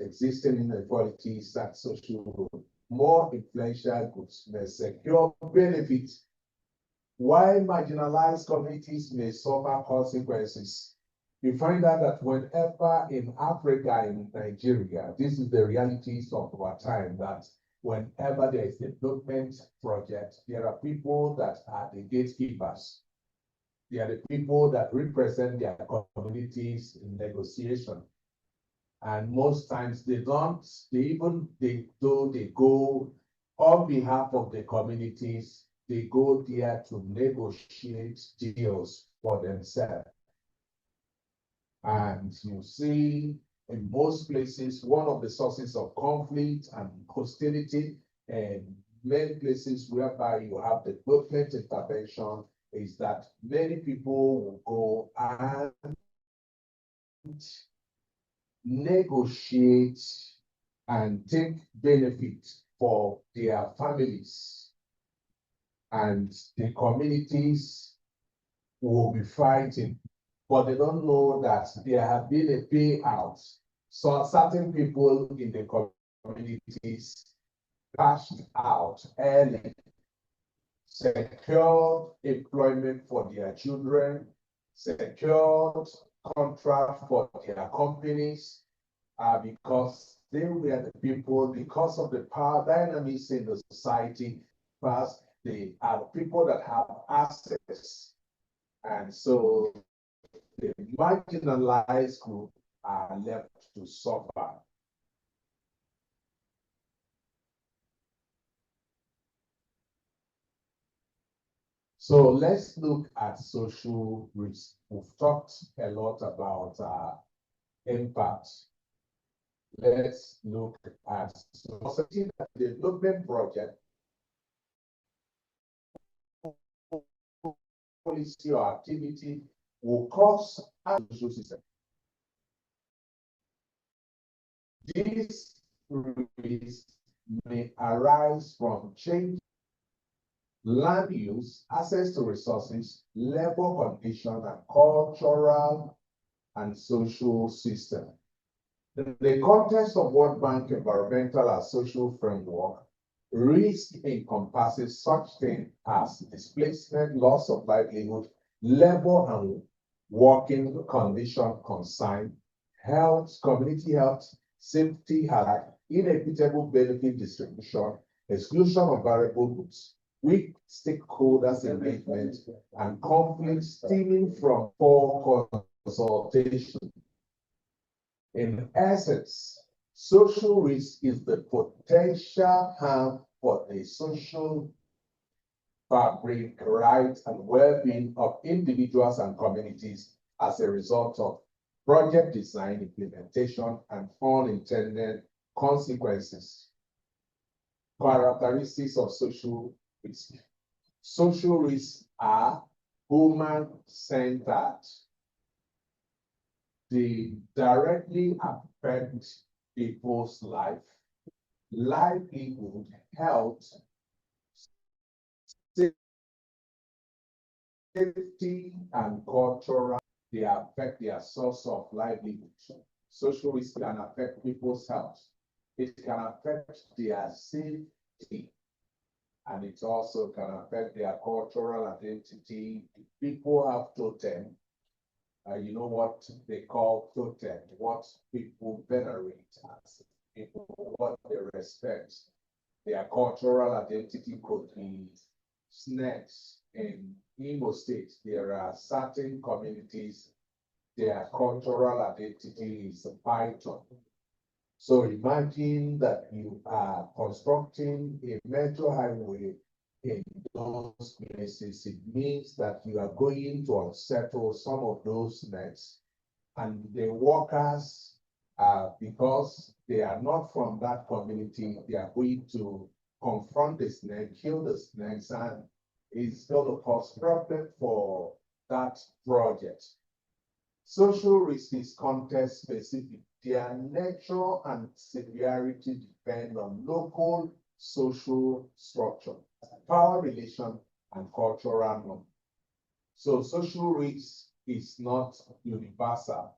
existing inequalities and social role. More influential groups may secure benefits, while marginalized communities may suffer consequences. You find out that whenever in Africa, in Nigeria, this is the realities of our time, that whenever there is a development project, there are people that are the gatekeepers. They are the people that represent their communities in negotiation. And most times they go on behalf of the communities, they go there to negotiate deals for themselves. And you see, in most places, one of the sources of conflict and hostility, and many places whereby you have development intervention, is that many people will go and negotiate and take benefit for their families, and the communities will be fighting, but they don't know that there have been a payout. So certain people in the communities cashed out early, secured employment for their children, secured contract for their companies, because they were the people, because of the power dynamics in the society, first, they are the people that have access. And so the marginalized group are left to suffer. So let's look at social risk. We've talked a lot about impact. Let's look at society development project, policy or activity will cause a social system. These risks may arise from change land use, access to resources, labor condition, and cultural and social system. In the context of World Bank Environmental and Social Framework, risk encompasses such things as displacement, loss of livelihood, labor and working condition concern, health, community health, safety hazard, inequitable benefit distribution, exclusion of variable goods, weak stakeholders engagement, and conflicts stemming from poor consultation. In essence, social risk is the potential harm for the social fabric, rights, and well-being of individuals and communities as a result of project design, implementation, and unintended consequences. Characteristics of social risk. Social risks are human-centered. They directly affect people's life, livelihood, health, safety, and cultural. They affect their source of livelihood. Social risk can affect people's health. It can affect their safety, and it also can affect their cultural identity. People have totem. You know what they call totem, what people venerate as people, what they respect. Their cultural identity could be snakes. In Imo State, there are certain communities, their cultural identity is a python. So imagine that you are constructing a major highway in those places. It means that you are going to unsettle some of those nets, and the workers, because they are not from that community, they are going to confront the snake, kill the snakes, and it's going to cause problem for that project. Social risk is context specific. Their nature and severity depend on local social structure, power relation, and cultural norm. So social risk is not universal.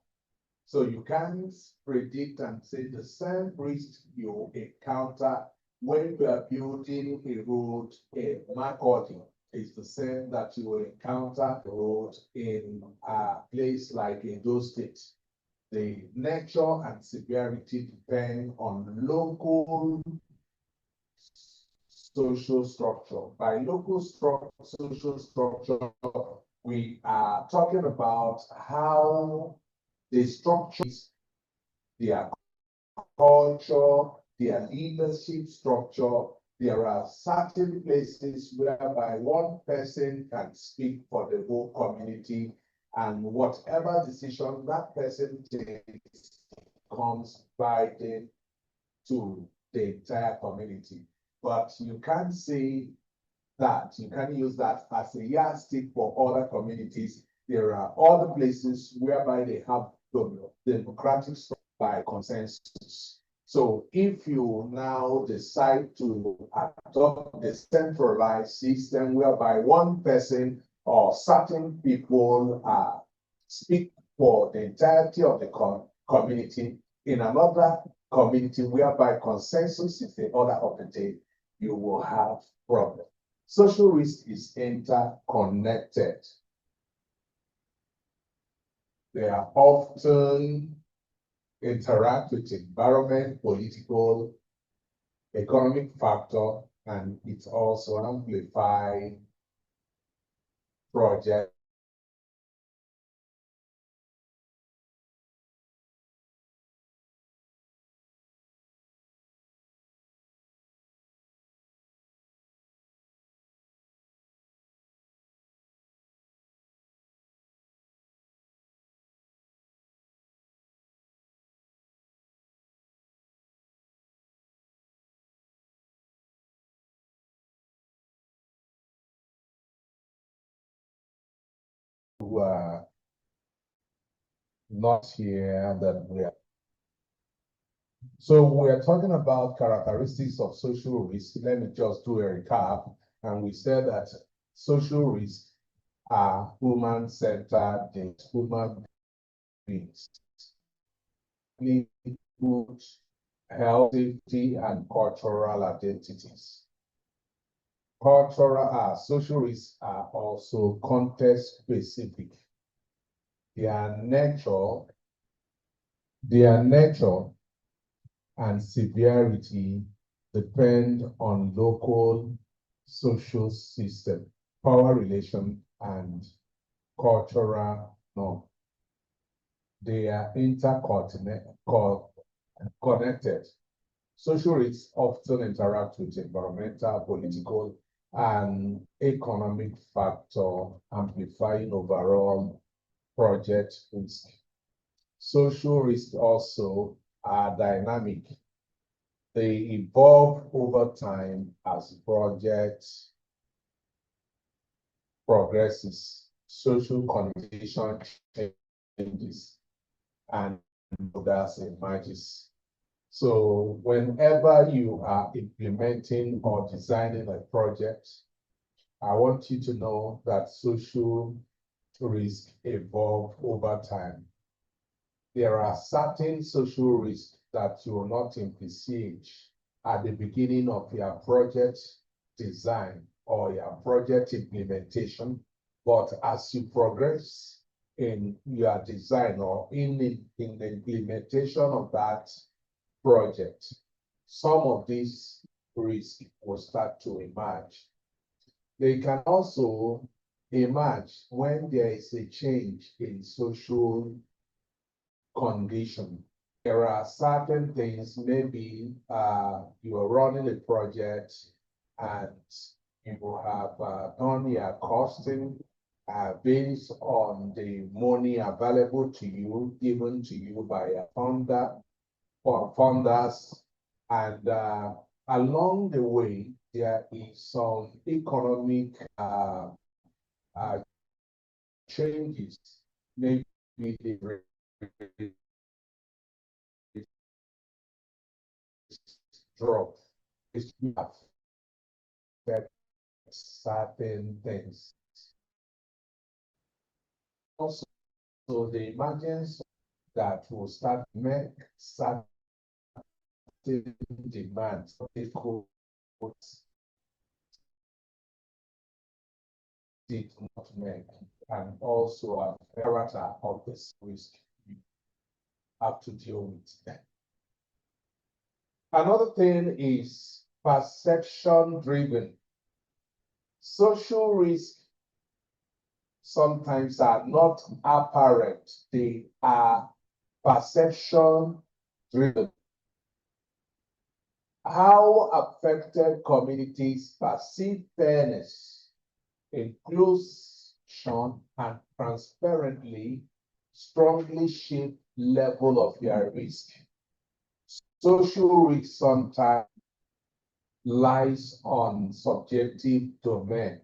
So you can't predict and say the same risk you encounter when you are building a road in Makurdi is the same that you will encounter the road in a place like Edo State. The nature and severity depend on local social structure. By local social structure, we are talking about how the structures, their culture, their leadership structure. There are certain places whereby one person can speak for the whole community, and whatever decision that person takes comes binding to the entire community. But you can't say that, you can use that as a yardstick for other communities. There are other places whereby they have democratic by consensus. So if you now decide to adopt the centralized system whereby one person or certain people speak for the entirety of the community, in another community whereby consensus is the order of the day, you will have problem. Social risk is interconnected. They are often interact with environment, political, economic factor, and it also amplify project. Who are not here that we are So we're talking about characteristics of social risk. Let me just do a recap. And we said that social risks are human-centered, human beings, good health, safety, and cultural identities. Social risks are also context-specific. Their nature and severity depend on local social system, power relation, and cultural norm. They are interconnected. Social risks often interact with environmental, political, and economic factors, amplifying overall project risk. Social risks also are dynamic. They evolve over time as projects progresses, social condition changes, and others emerges. So whenever you are implementing or designing a project, I want you to know that social risk evolve over time. There are certain social risks that you will not envisage at the beginning of your project design or your project implementation. But as you progress in your design or in the implementation of that project, some of these risks will start to emerge. They can also emerge when there is a change in social condition. There are certain things, maybe you are running a project and you have done your costing based on the money available to you, given to you by a founder or funders. And along the way, there is some economic changes, maybe the drop is affect certain things. Also, the emergence that will start make certain demands did not make, and also a character of this risk you have to deal with. Another thing is perception driven. Social risk sometimes are not apparent, they are perception driven. How affected communities perceive fairness, inclusion, and transparently strongly shape level of your risk. Social risk sometimes lies on subjective domain.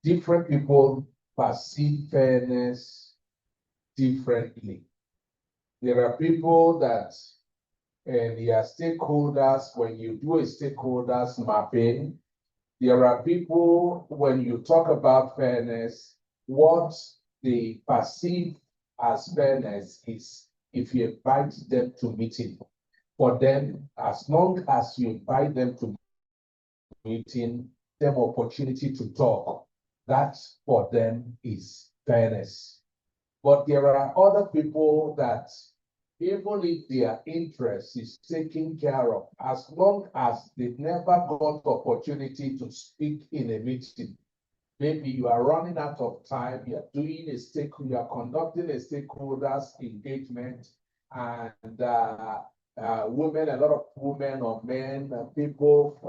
Different people perceive fairness differently. There are people that and their stakeholders, when you do a stakeholders mapping, there are people, when you talk about fairness, what they perceive as fairness is if you invite them to meeting. For them, as long as you invite them to meeting, them opportunity to talk, that for them is fairness. But there are other people that even if their interest is taken care of, as long as they've never got the opportunity to speak in a meeting, maybe you are running out of time, you are conducting a stakeholders engagement, and women, a lot of women or men, people,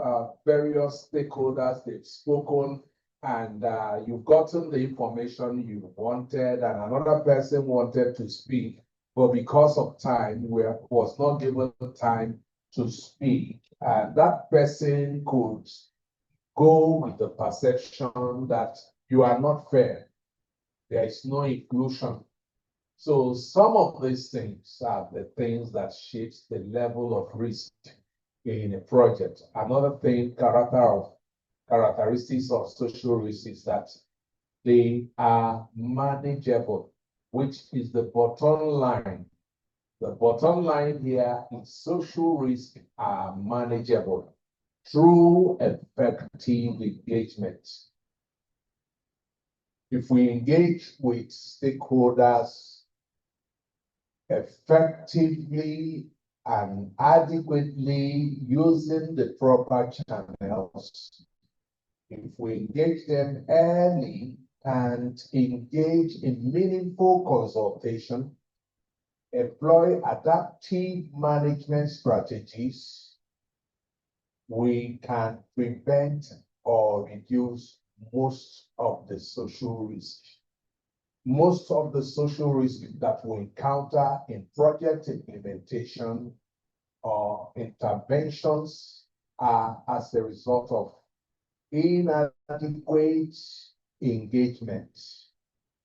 various stakeholders, they've spoken, and you've gotten the information you wanted, and another person wanted to speak. But because of time, was not given time to speak. And that person could go with the perception that you are not fair. There is no inclusion. So some of these things are the things that shapes the level of risk in a project. Another thing, characteristics of social risk is that they are manageable, which is the bottom line. The bottom line here is social risks are manageable through effective engagement. If we engage with stakeholders effectively and adequately using the proper channels, if we engage them early and engage in meaningful consultation, employ adaptive management strategies, we can prevent or reduce most of the social risk. Most of the social risk that we encounter in project implementation or interventions are as a result of inadequate engagement.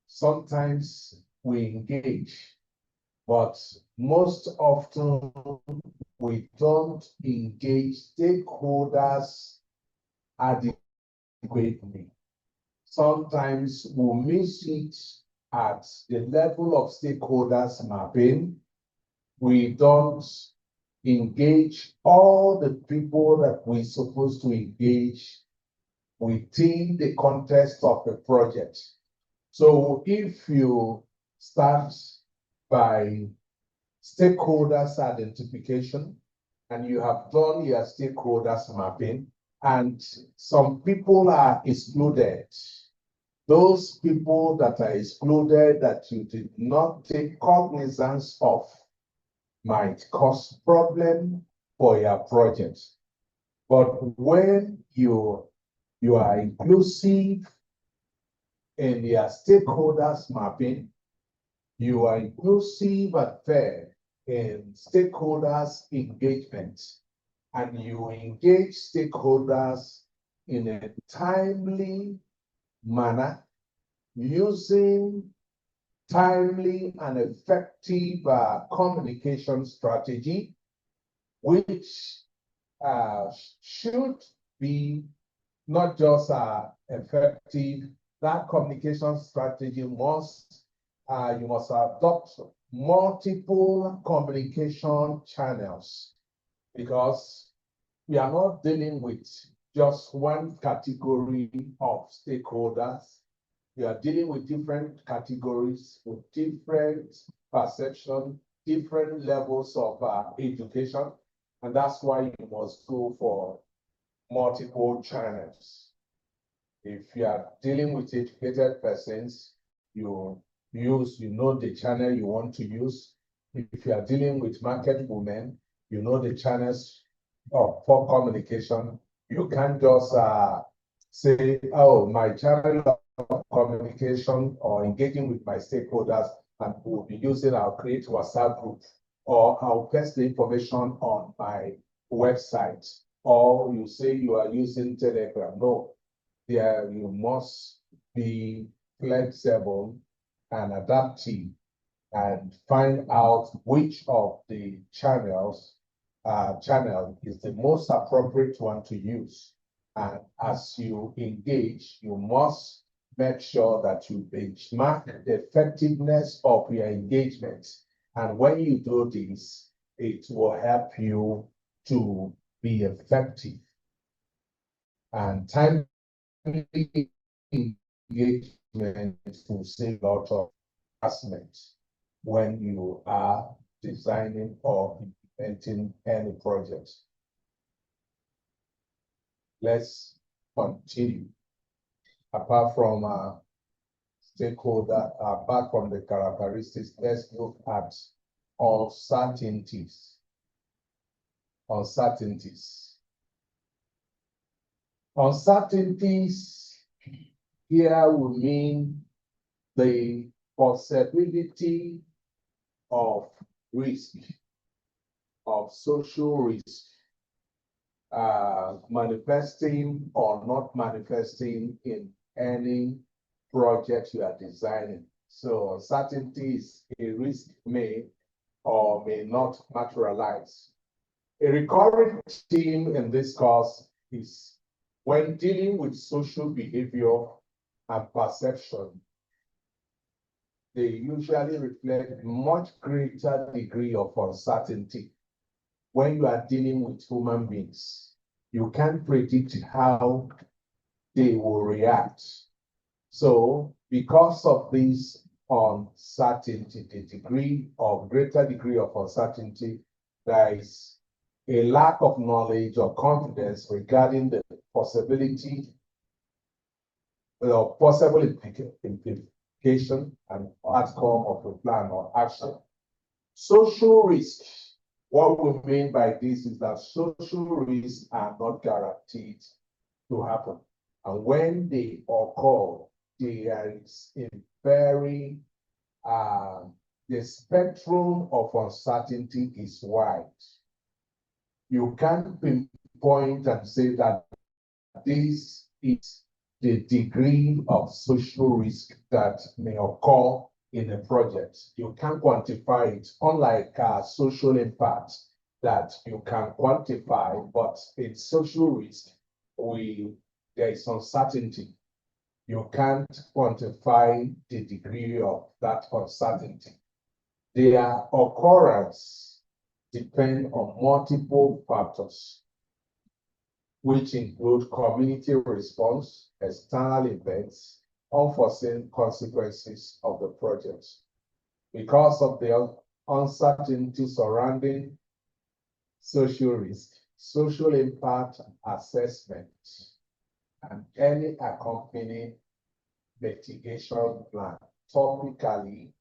Sometimes we engage, but most often we don't engage stakeholders adequately. Sometimes we miss it at the level of stakeholders mapping. We don't engage all the people that we're supposed to engage within the context of the project. So if you start by stakeholders identification and you have done your stakeholders mapping and some people are excluded, those people that are excluded that you did not take cognizance of might cause problem for your project. But when you are inclusive in your stakeholders mapping, you are inclusive and fair in stakeholders engagement, and you engage stakeholders in a timely manner using timely and effective communication strategy, which should be not just effective. That communication strategy must, you must adopt multiple communication channels, because we are not dealing with just one category of stakeholders. We are dealing with different categories, with different perception, different levels of education, and that's why you must go for multiple channels. If you are dealing with educated persons, you know the channel you want to use. If you are dealing with market women, you know the channels for communication. You can't just say, oh, my channel of communication or engaging with my stakeholders, and we'll be using our create WhatsApp group, or I'll paste the information on my website, or you say you are using Telegram. No, there you must be flexible and adaptive and find out which of the channel is the most appropriate one to use. And as you engage, you must make sure that you benchmark the effectiveness of your engagement. And when you do this, it will help you to be effective. And timely engagement will save a lot of harassment when you are designing or implementing any project. Let's continue. Apart from stakeholder, apart from the characteristics, let's look at uncertainties. Uncertainties here will mean the possibility of risk, of social risk, manifesting or not manifesting in any project you are designing. So uncertainty is a risk may or may not materialize. A recurring theme in this course is when dealing with social behavior and perception, they usually reflect much greater degree of uncertainty. When you are dealing with human beings, you can't predict how they will react. So because of this uncertainty, greater degree of uncertainty, there is a lack of knowledge or confidence regarding the possibility or possible implication and outcome of a plan or action. Social risk. What we mean by this is that social risks are not guaranteed to happen. And when they occur, there is a very, the spectrum of uncertainty is wide. You can't pinpoint and say that this is the degree of social risk that may occur in a project. You can't quantify it, unlike social impact that you can quantify, but in social risk, there is uncertainty. You can't quantify the degree of that uncertainty. Their occurrence depend on multiple factors, which include community response, external events, unforeseen consequences of the project. Because of the uncertainty surrounding social risk, social impact assessment, and any accompanying mitigation plan topically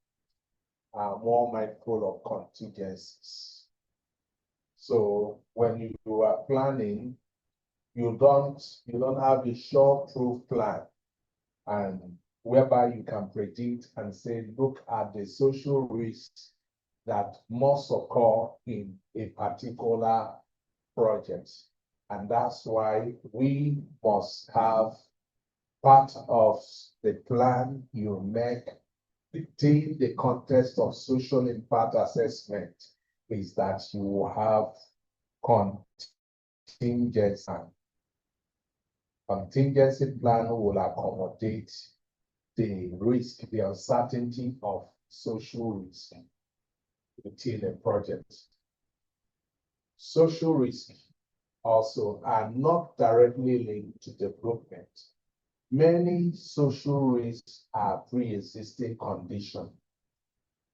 are more mindful of contingencies. So when you are planning, you don't have a sure-proof plan, and whereby you can predict and say, look at the social risks that must occur in a particular project. And that's why we must have part of the plan you make within the context of social impact assessment is that you will have contingency. Contingency plan will accommodate the risk, the uncertainty of social risk within a project. Social risk also are not directly linked to development. Many social risks are pre-existing conditions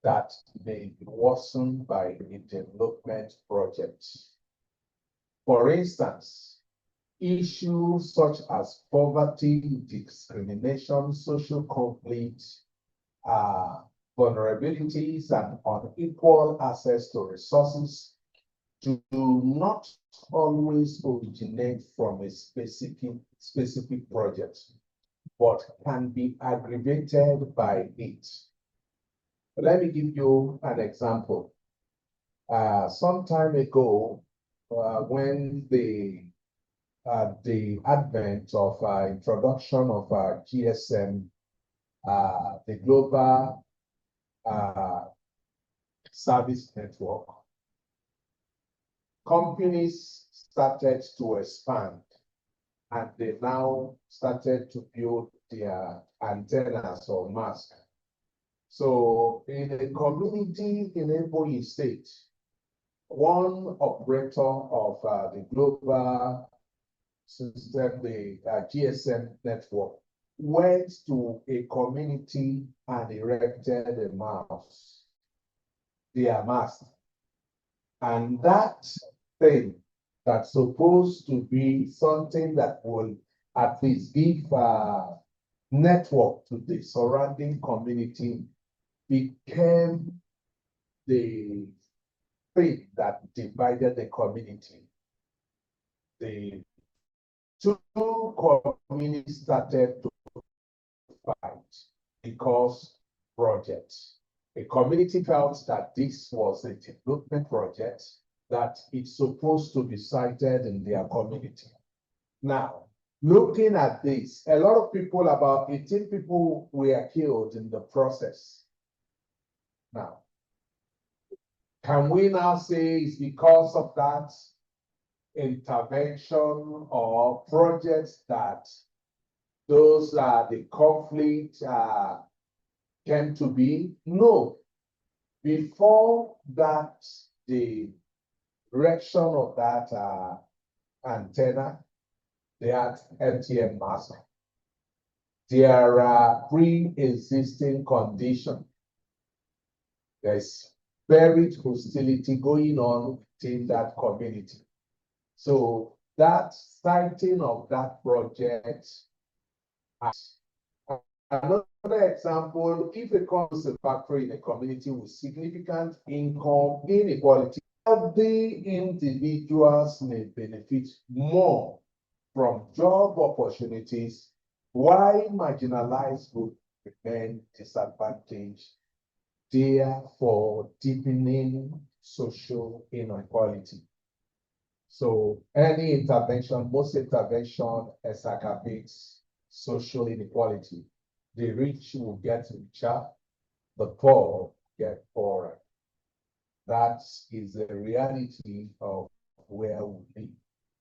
that may be worsened by a development project. For instance, issues such as poverty, discrimination, social conflict, vulnerabilities, and unequal access to resources do not always originate from a specific project, but can be aggravated by it. Let me give you an example. Some time ago, when the advent of introduction of GSM, the global service network, companies started to expand, and they now started to build their antennas or masts. So in a community in Ebonyi State, one operator of the global system, the GSM network, went to a community and erected a mast. And that thing that's supposed to be something that will at least give network to the surrounding community became the thing that divided the community. The two communities started to fight because projects. A community felt that this was a development project, that it's supposed to be cited in their community. Now, looking at this, a lot of people, about 18 people were killed in the process. Now, can we now say it's because of that intervention or projects that those the conflict came to be? No. Before that, the erection of that antenna, they had MTN mask. There are pre-existing conditions. There's buried hostility going on within that community. So that sighting of that project. Another example, if it comes to a factory in a community with significant income inequality, the individuals may benefit more from job opportunities, while marginalized groups remain disadvantaged, therefore deepening social inequality. So any intervention, most intervention exacerbates social inequality. The rich will get richer, the poor get poorer. That is the reality of where we live.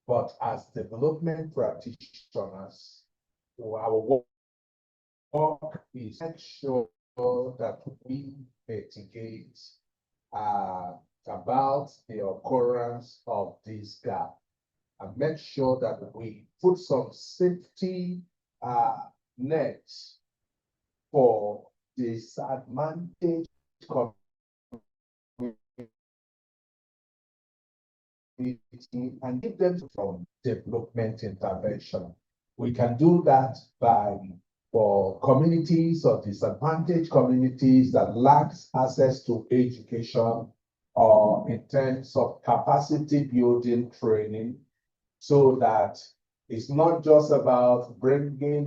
But as development practitioners, our work is to make sure that we mitigate about the occurrence of this gap and make sure that we put some safety nets for disadvantaged community and give them from development intervention. We can do that for communities or disadvantaged communities that lack access to education or in terms of capacity building training, so that it's not just about bringing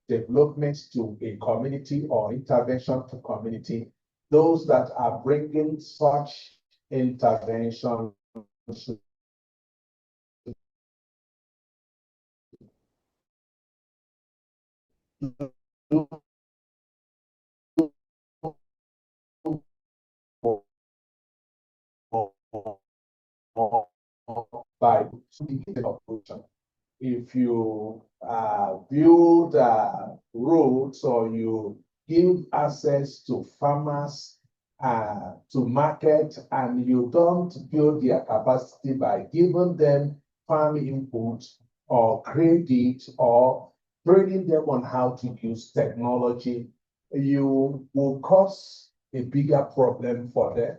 development to a community or intervention to community. Those that are bringing such intervention should do by operation. If you build roads or you give access to farmers to market, and you don't build their capacity by giving them farm input or credit or training them on how to use technology, you will cause a bigger problem for them.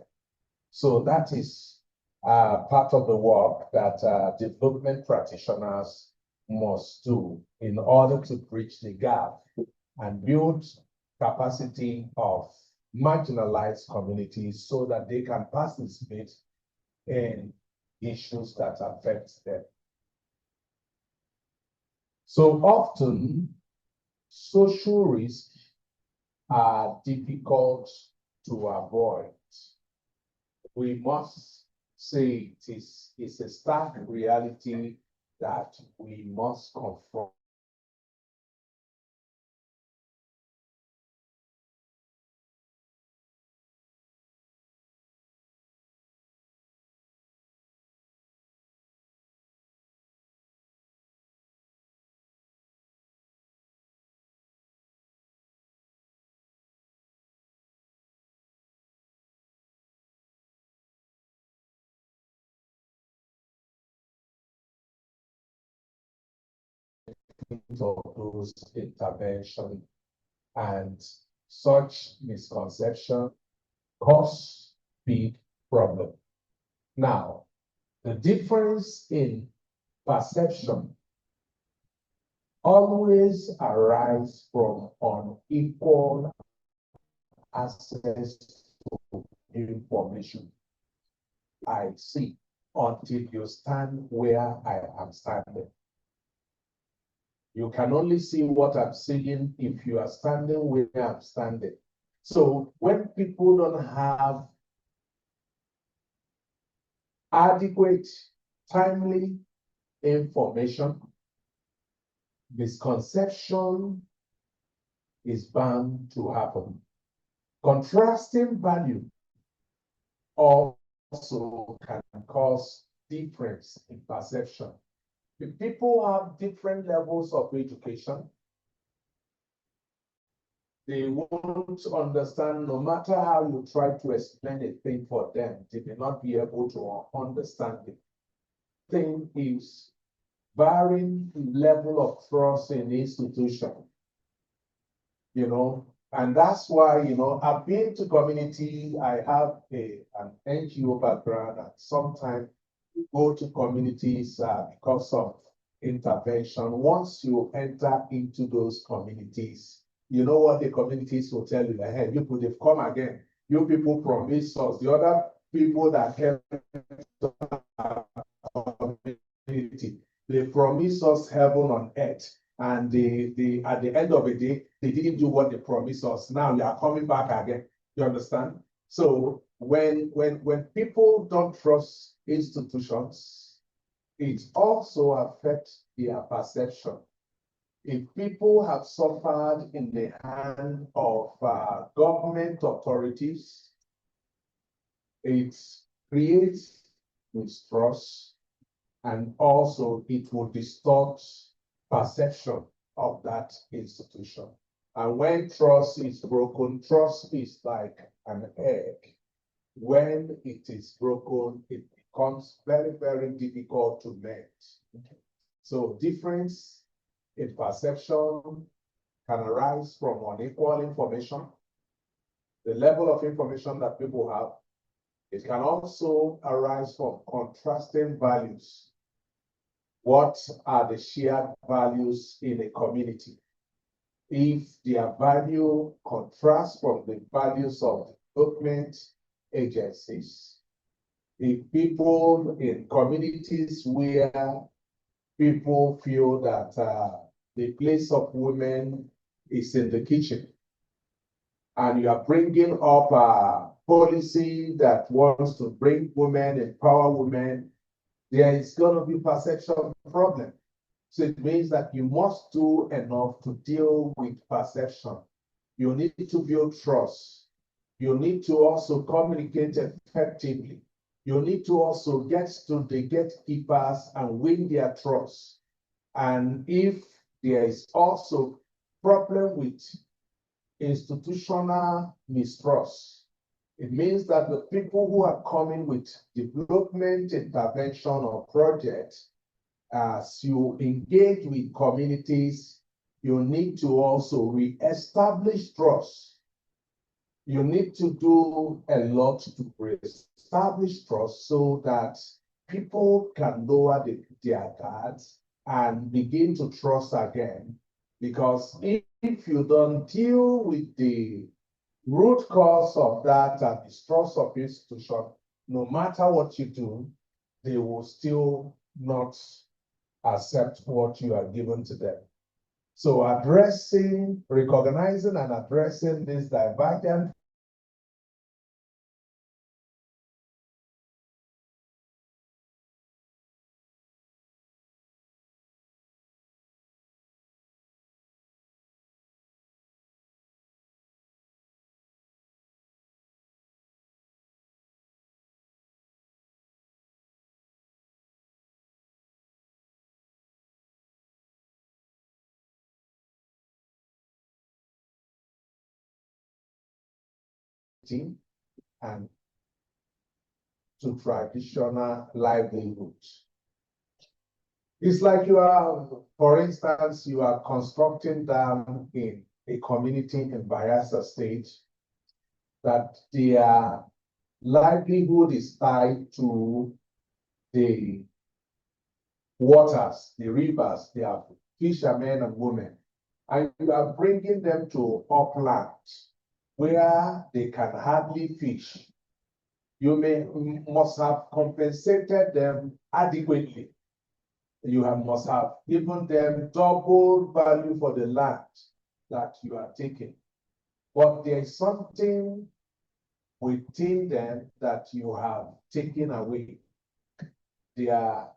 So that is part of the work that development practitioners must do in order to bridge the gap and build capacity of marginalized communities so that they can participate in issues that affect them. So often, social risks are difficult to avoid. We must say it's a stark reality that we must confront. Of those intervention, and such misconception cause big problem. Now, the difference in perception always arise from unequal access to information. I see until you stand where I am standing. You can only see what I'm seeing if you are standing where I'm standing. So when people don't have adequate, timely information, misconception is bound to happen. Contrasting value also can cause difference in perception. If people have different levels of education, they won't understand, no matter how you try to explain a thing for them, they may not be able to understand it. Thing is varying level of trust in the institution, and that's why, I've been to community, I have an NGO background, and sometimes go to communities because of intervention. Once you enter into those communities, you know what the communities will tell you, hey, you could have come again. You people promise us, the other people that help our community, they promise us heaven on earth. And they at the end of the day, they didn't do what they promised us. Now you are coming back again. You understand? So when people don't trust institutions, it also affects their perception. If people have suffered in the hand of government authorities, it creates mistrust, and also it will distort perception of that institution. And when trust is broken, trust is like an egg. When it is broken, it becomes very, very difficult to mend. So difference in perception can arise from unequal information, the level of information that people have. It can also arise from contrasting values. What are the shared values in a community? If their value contrasts from the values of development agencies, if people in communities where people feel that the place of women is in the kitchen, and you are bringing up a policy that wants to bring women, empower women, there is going to be perception problem. So it means that you must do enough to deal with perception. You need to build trust. You need to also communicate effectively. You need to also get to the gatekeepers and win their trust. And if there is also problem with institutional mistrust, it means that the people who are coming with development intervention or projects, as you engage with communities, you need to also re-establish trust. You need to do a lot to re-establish trust so that people can lower their guards and begin to trust again. Because if you don't deal with the root cause of that distrust of institution, no matter what you do, they will still not accept what you are given to them. So recognizing and addressing this divergent and to traditional livelihoods. It's like you are, for instance, you are constructing dam in a community in Bayelsa State that their livelihood is tied to the waters, the rivers. They are fishermen and women. And you are bringing them to upland where they can hardly fish. You must have compensated them adequately. You must have given them double value for the land that you are taking. But there is something within them that you have taken away. Their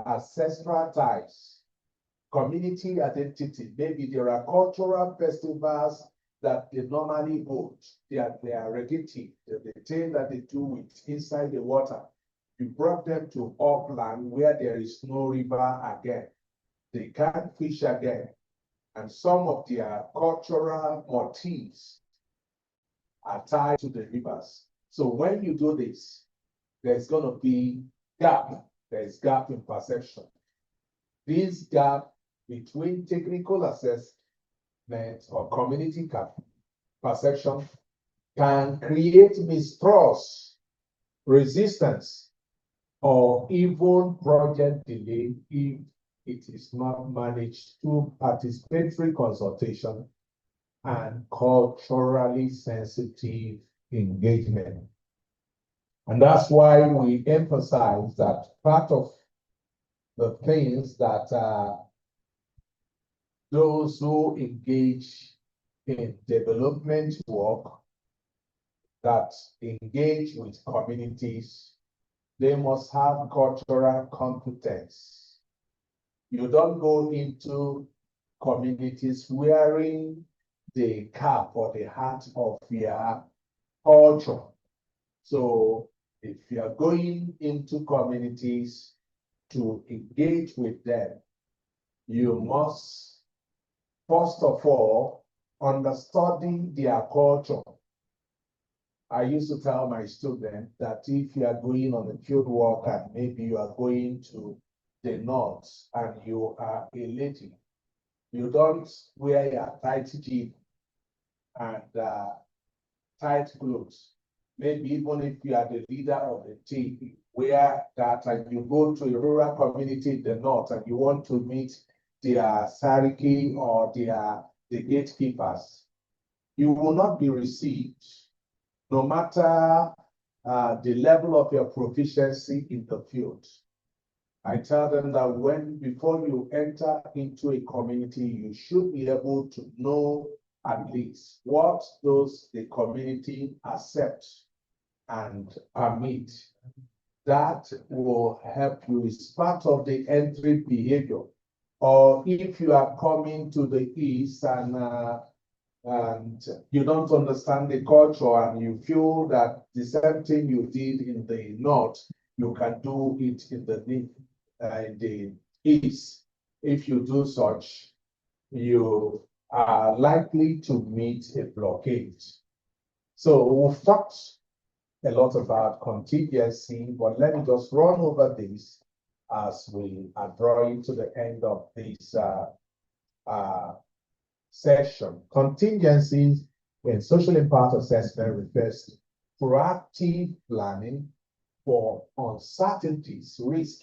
ancestral ties, community identity. Maybe there are cultural festivals that they normally hold. They are regulative. The thing that they do with inside the water. You brought them to upland where there is no river again. They can't fish again. And some of their cultural motifs are tied to the rivers. So when you do this, there's going to be gap. There's gap in perception. This gap between technical assessment or community perception can create mistrust, resistance, or even project delay if it is not managed through participatory consultation and culturally sensitive engagement. And that's why we emphasize that part of the things that those who engage in development work, that engage with communities, they must have cultural competence. You don't go into communities wearing the cap or the hat of your culture. So if you are going into communities to engage with them, you must, first of all, understand their culture. I used to tell my students that if you are going on a field work and maybe you are going to the north and you are a lady, you don't wear your tight jean and tight clothes. Maybe even if you are the leader of the team, wear that and you go to a rural community in the north and you want to meet their sariki or the gatekeepers, you will not be received, no matter the level of your proficiency in the field. I tell them that before you enter into a community, you should be able to know at least what the community accepts and permit. That will help you. It's part of the entry behavior. Or if you are coming to the east and you don't understand the culture and you feel that the same thing you did in the north, you can do it in the east. If you do such, you are likely to meet a blockade. So we've talked a lot about contingency, but let me just run over this as we are drawing to the end of this session. Contingencies in social impact assessment refers to proactive planning for uncertainties, risk,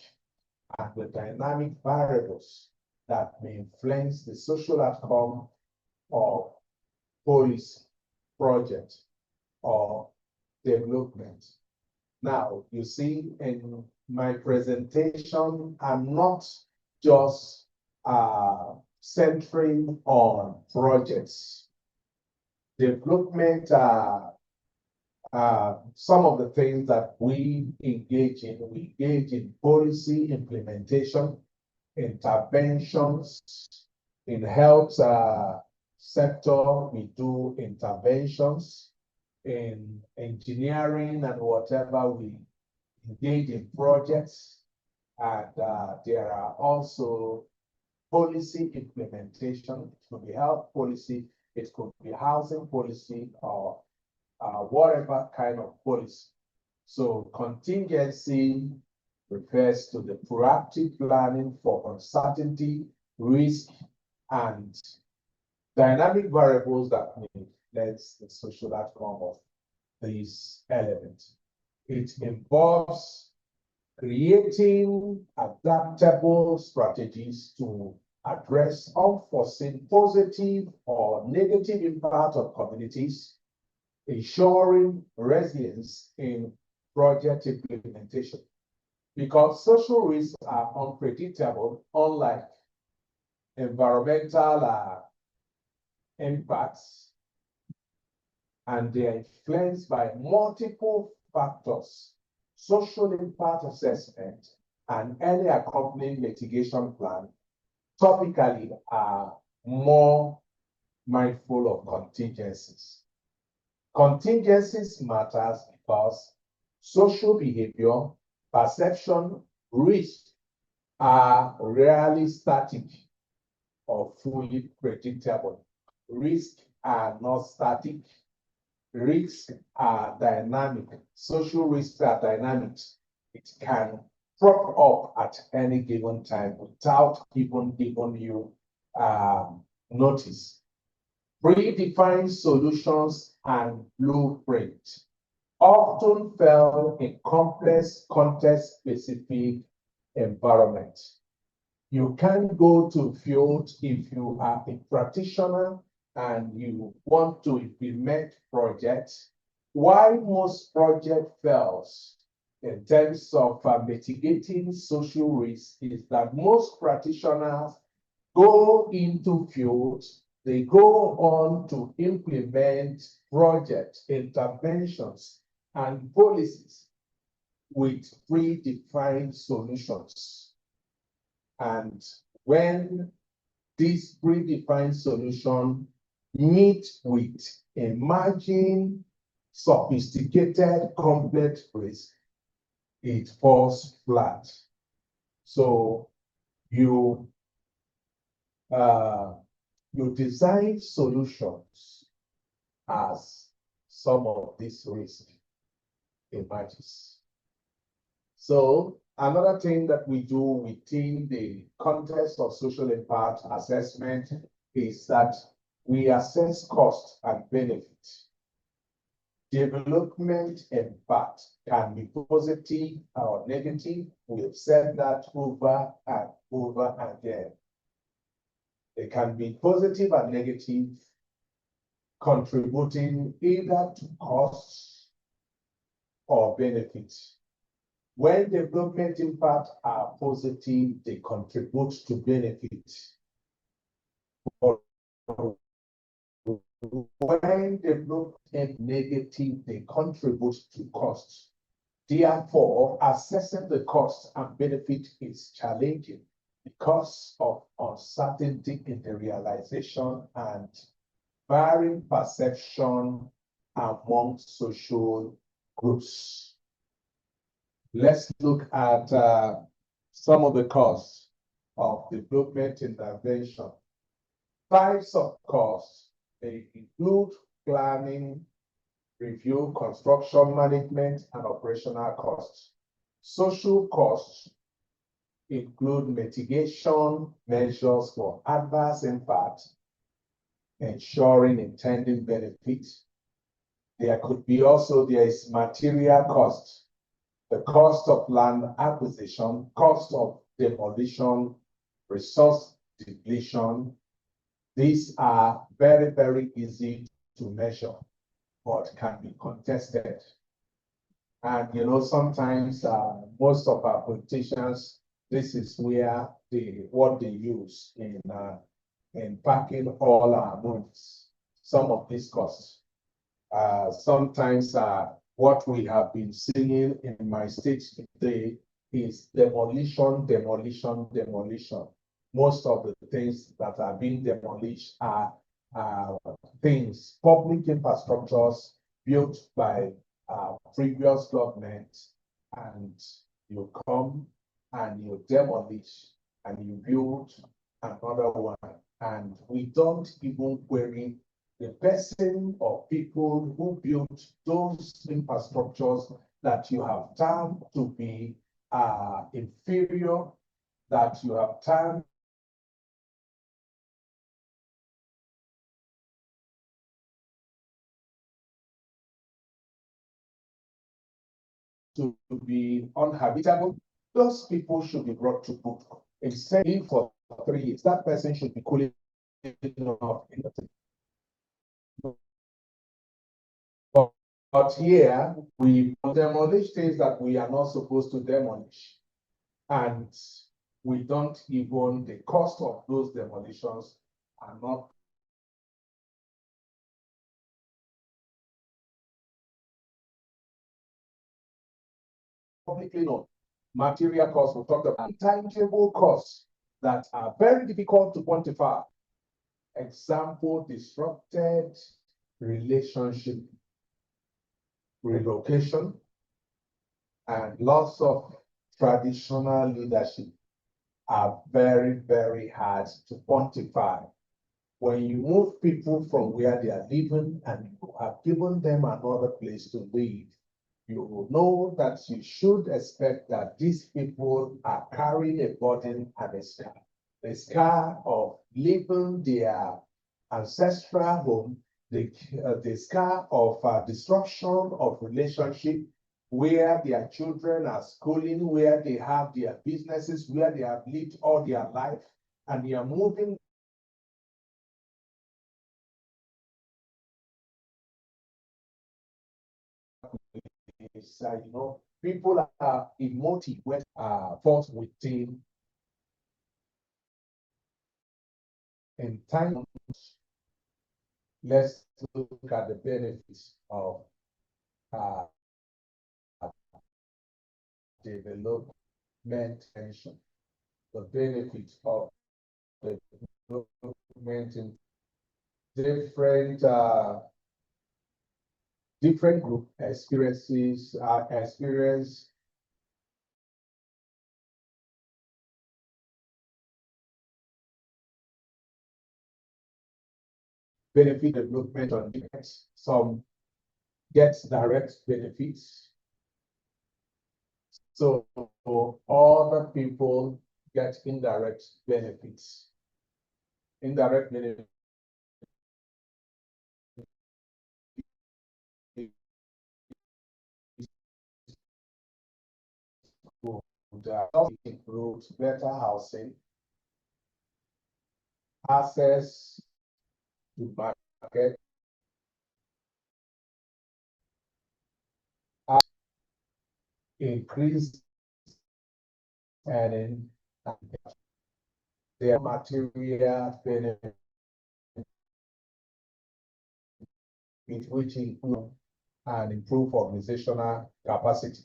and the dynamic variables that may influence the social outcome of policy, project, or development. Now, you see, in my presentation, I'm not just centering on projects. Development, some of the things that we engage in policy implementation, interventions. In health sector, we do interventions. In engineering and whatever, we engage in projects. And there are also policy implementation. It could be health policy, it could be housing policy, or whatever kind of policy. So contingency refers to the proactive planning for uncertainty, risk, and dynamic variables that may influence the social outcome of these elements. It involves creating adaptable strategies to address unforeseen positive or negative impact on communities, ensuring resilience in project implementation. Because social risks are unpredictable, unlike environmental impacts, and they are influenced by multiple factors. Social impact assessment and any accompanying mitigation plan topically are more mindful of contingencies. Contingencies matters because social behavior, perception, risk are rarely static or fully predictable. Risks are not static. Risks are dynamic. Social risks are dynamic. It can prop up at any given time without even giving you notice. Predefined solutions and blueprints often fail in complex context-specific environments. You can go to field if you are a practitioner and you want to implement projects. Why most project fails in terms of mitigating social risk is that most practitioners go into fields, they go on to implement project interventions and policies with predefined solutions. And when this predefined solution meet with emerging sophisticated complex risk, it falls flat. So you design solutions as some of this risk emerges. So another thing that we do within the context of social impact assessment is that we assess cost and benefit. Development impact can be positive or negative. We have said that over and over again. It can be positive and negative, contributing either to costs or benefits. When development impacts are positive, they contribute to benefits. When development negative, they contribute to costs. Therefore, assessing the cost and benefit is challenging because of uncertainty in the realization and varying perception among social groups. Let's look at some of the costs of development intervention. Types of costs, they include planning, review, construction management, and operational costs. Social costs include mitigation measures for adverse impact, ensuring intended benefit. There is material cost, the cost of land acquisition, cost of demolition, resource depletion. These are very, very easy to measure, but can be contested. And sometimes most of our politicians, this is where what they use in packing all our moves. Some of these costs. Sometimes what we have been seeing in my state today is demolition, demolition, demolition. Most of the things that are being demolished are things, public infrastructures built by previous governments, and you come and you demolish and you build another one, and we don't even query the person or people who built those infrastructures that you have termed to be inferior, that you have termed to be unhabitable. Those people should be brought to book. Instead, for 3 years, that person should be cooling off in the But here, we demolish things that we are not supposed to demolish. And we don't even, the cost of those demolitions are not publicly known. Material costs, we talked about intangible costs that are very difficult to quantify. Example, disrupted relationship, relocation, and loss of traditional leadership are very, very hard to quantify. When you move people from where they are living and you have given them another place to live, you will know that you should expect that these people are carrying a burden and a scar of leaving their ancestral home, the scar of destruction of relationship, where their children are schooling, where they have their businesses, where they have lived all their life, and they are moving people are emotive when forced within in time. Let's look at the benefits of uh, development tension, the benefits of development in different group experiences, experience benefit development on different. Some get direct benefits. So other people get indirect benefits. Indirect benefits would include better housing, access to market, increased earning, and their material benefit, which include and improve organizational capacity.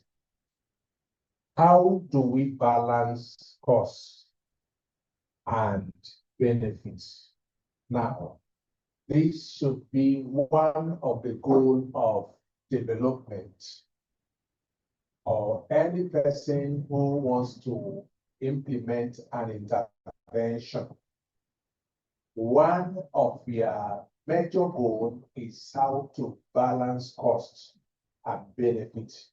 How do we balance costs and benefits? Now, this should be one of the goals of development, or any person who wants to implement an intervention. One of their major goals is how to balance costs and benefits.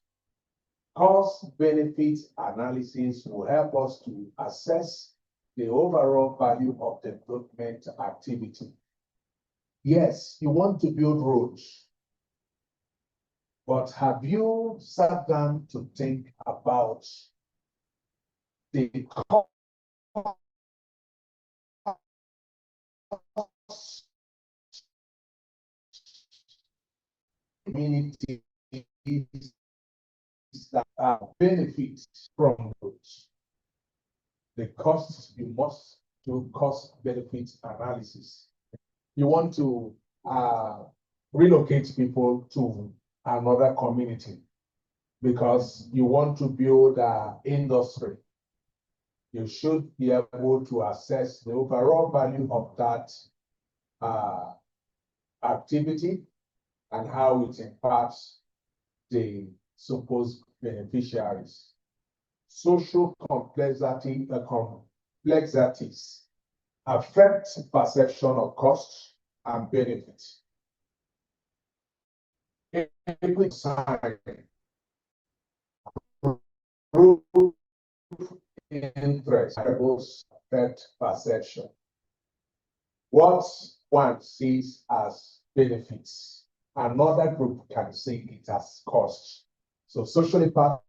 Cost-benefit analysis will help us to assess the overall value of development activity. Yes, you want to build roads, but have you sat down to think about the cost communities that benefit from roads? The costs, you must do cost-benefit analysis. You want to relocate people to another community because you want to build an industry. You should be able to assess the overall value of that activity and how it impacts the supposed beneficiaries. Social complexities affect perception of costs and benefits. Interest affect perception. What one sees as benefits, another group can see it as costs. So social impact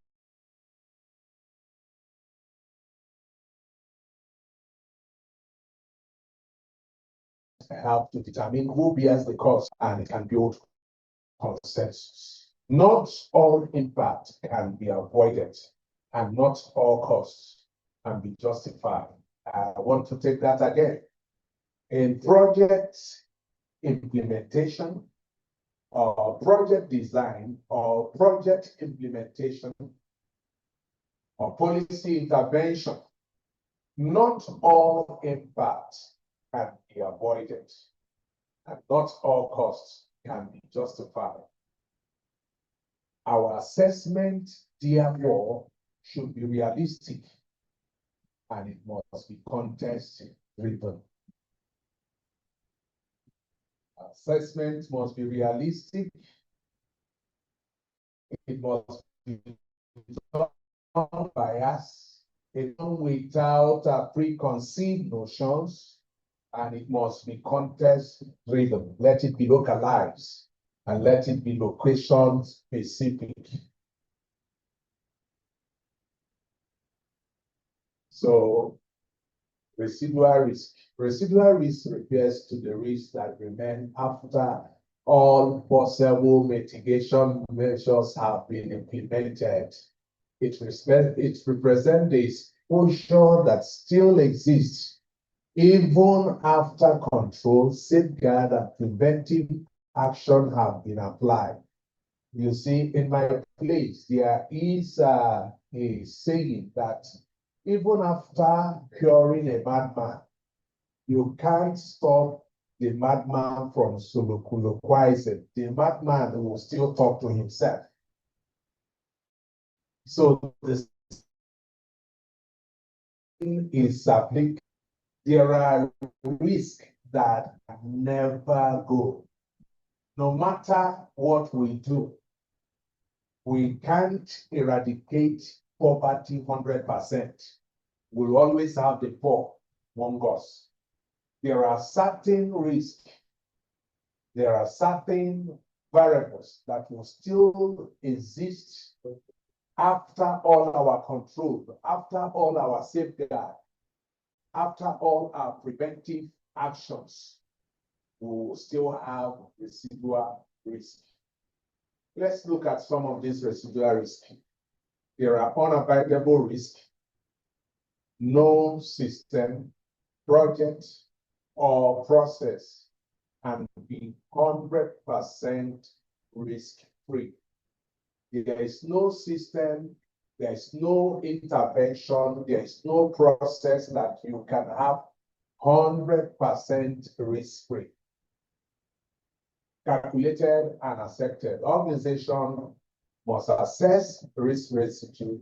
help to determine who bears the cost and can build consensus. Not all impact can be avoided and not all costs can be justified. I want to take that again. In project implementation or project design or project implementation or policy intervention, Not all impact can be avoided, and not all costs can be justified. Our assessment, therefore, should be realistic, and it must be context-driven. Assessment must be realistic. It must be non-biased, without preconceived notions, and it must be context-driven. Let it be localized, and let it be location-specific. So, residual risk. Residual risk refers to the risk that remain after all possible mitigation measures have been implemented. It represents the exposure that still exists even after control, safeguard, and preventive action have been applied. You see, in my place, there is a saying that even after curing a madman, you can't stop the madman from soliloquizing. The madman will still talk to himself. So this is applicable. There are risks that never go. No matter what we do, we can't eradicate poverty 100%. We'll always have the poor among us. There are certain risks, there are certain variables that will still exist after all our control, after all our safeguard, after all our preventive actions. We will still have residual risk. Let's look at some of these residual risks. There are unavoidable risks. No system, project, or process can be 100% risk-free. There is no system, there is no intervention, there is no process that you can have 100% risk-free. Calculated and accepted. Organization must assess risk residue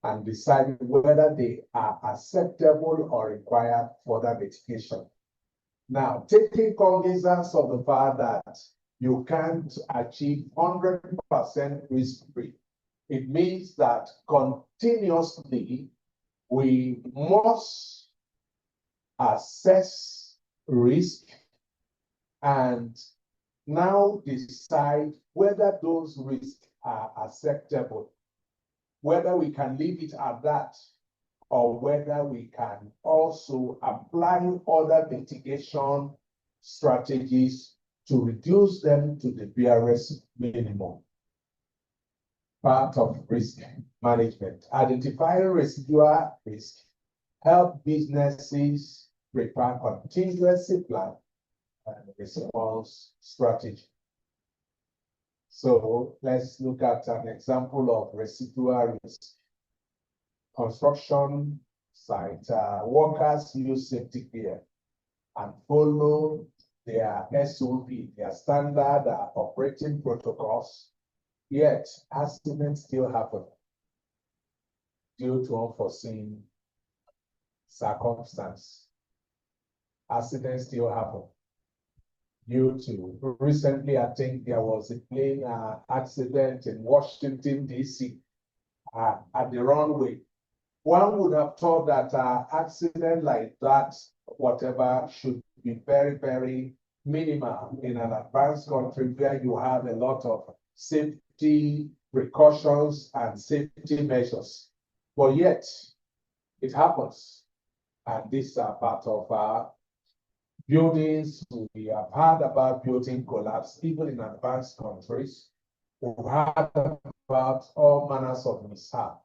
and decide whether they are acceptable or require further mitigation. Now, taking cognizance of the fact that you can't achieve 100% risk-free, it means that continuously we must assess risk and now decide whether those risks are acceptable, whether we can leave it at that, or whether we can also apply other mitigation strategies to reduce them to the barest minimum. Part of risk management. Identifying residual risk help businesses prepare contingency plan and response strategy. So let's look at an example of residual risk. Construction site, workers use safety gear and follow their SOP, their standard operating protocols, yet accidents still happen due to unforeseen circumstances. Accidents still happen due to, recently I think there was a plane accident in Washington, D.C. At the runway. One would have thought that accident like that, whatever, should be very, very minimal in an advanced country where you have a lot of safety precautions and safety measures. But yet, it happens. And these are part of buildings. We have heard about building collapse, even in advanced countries. We've heard about all manners of mishap.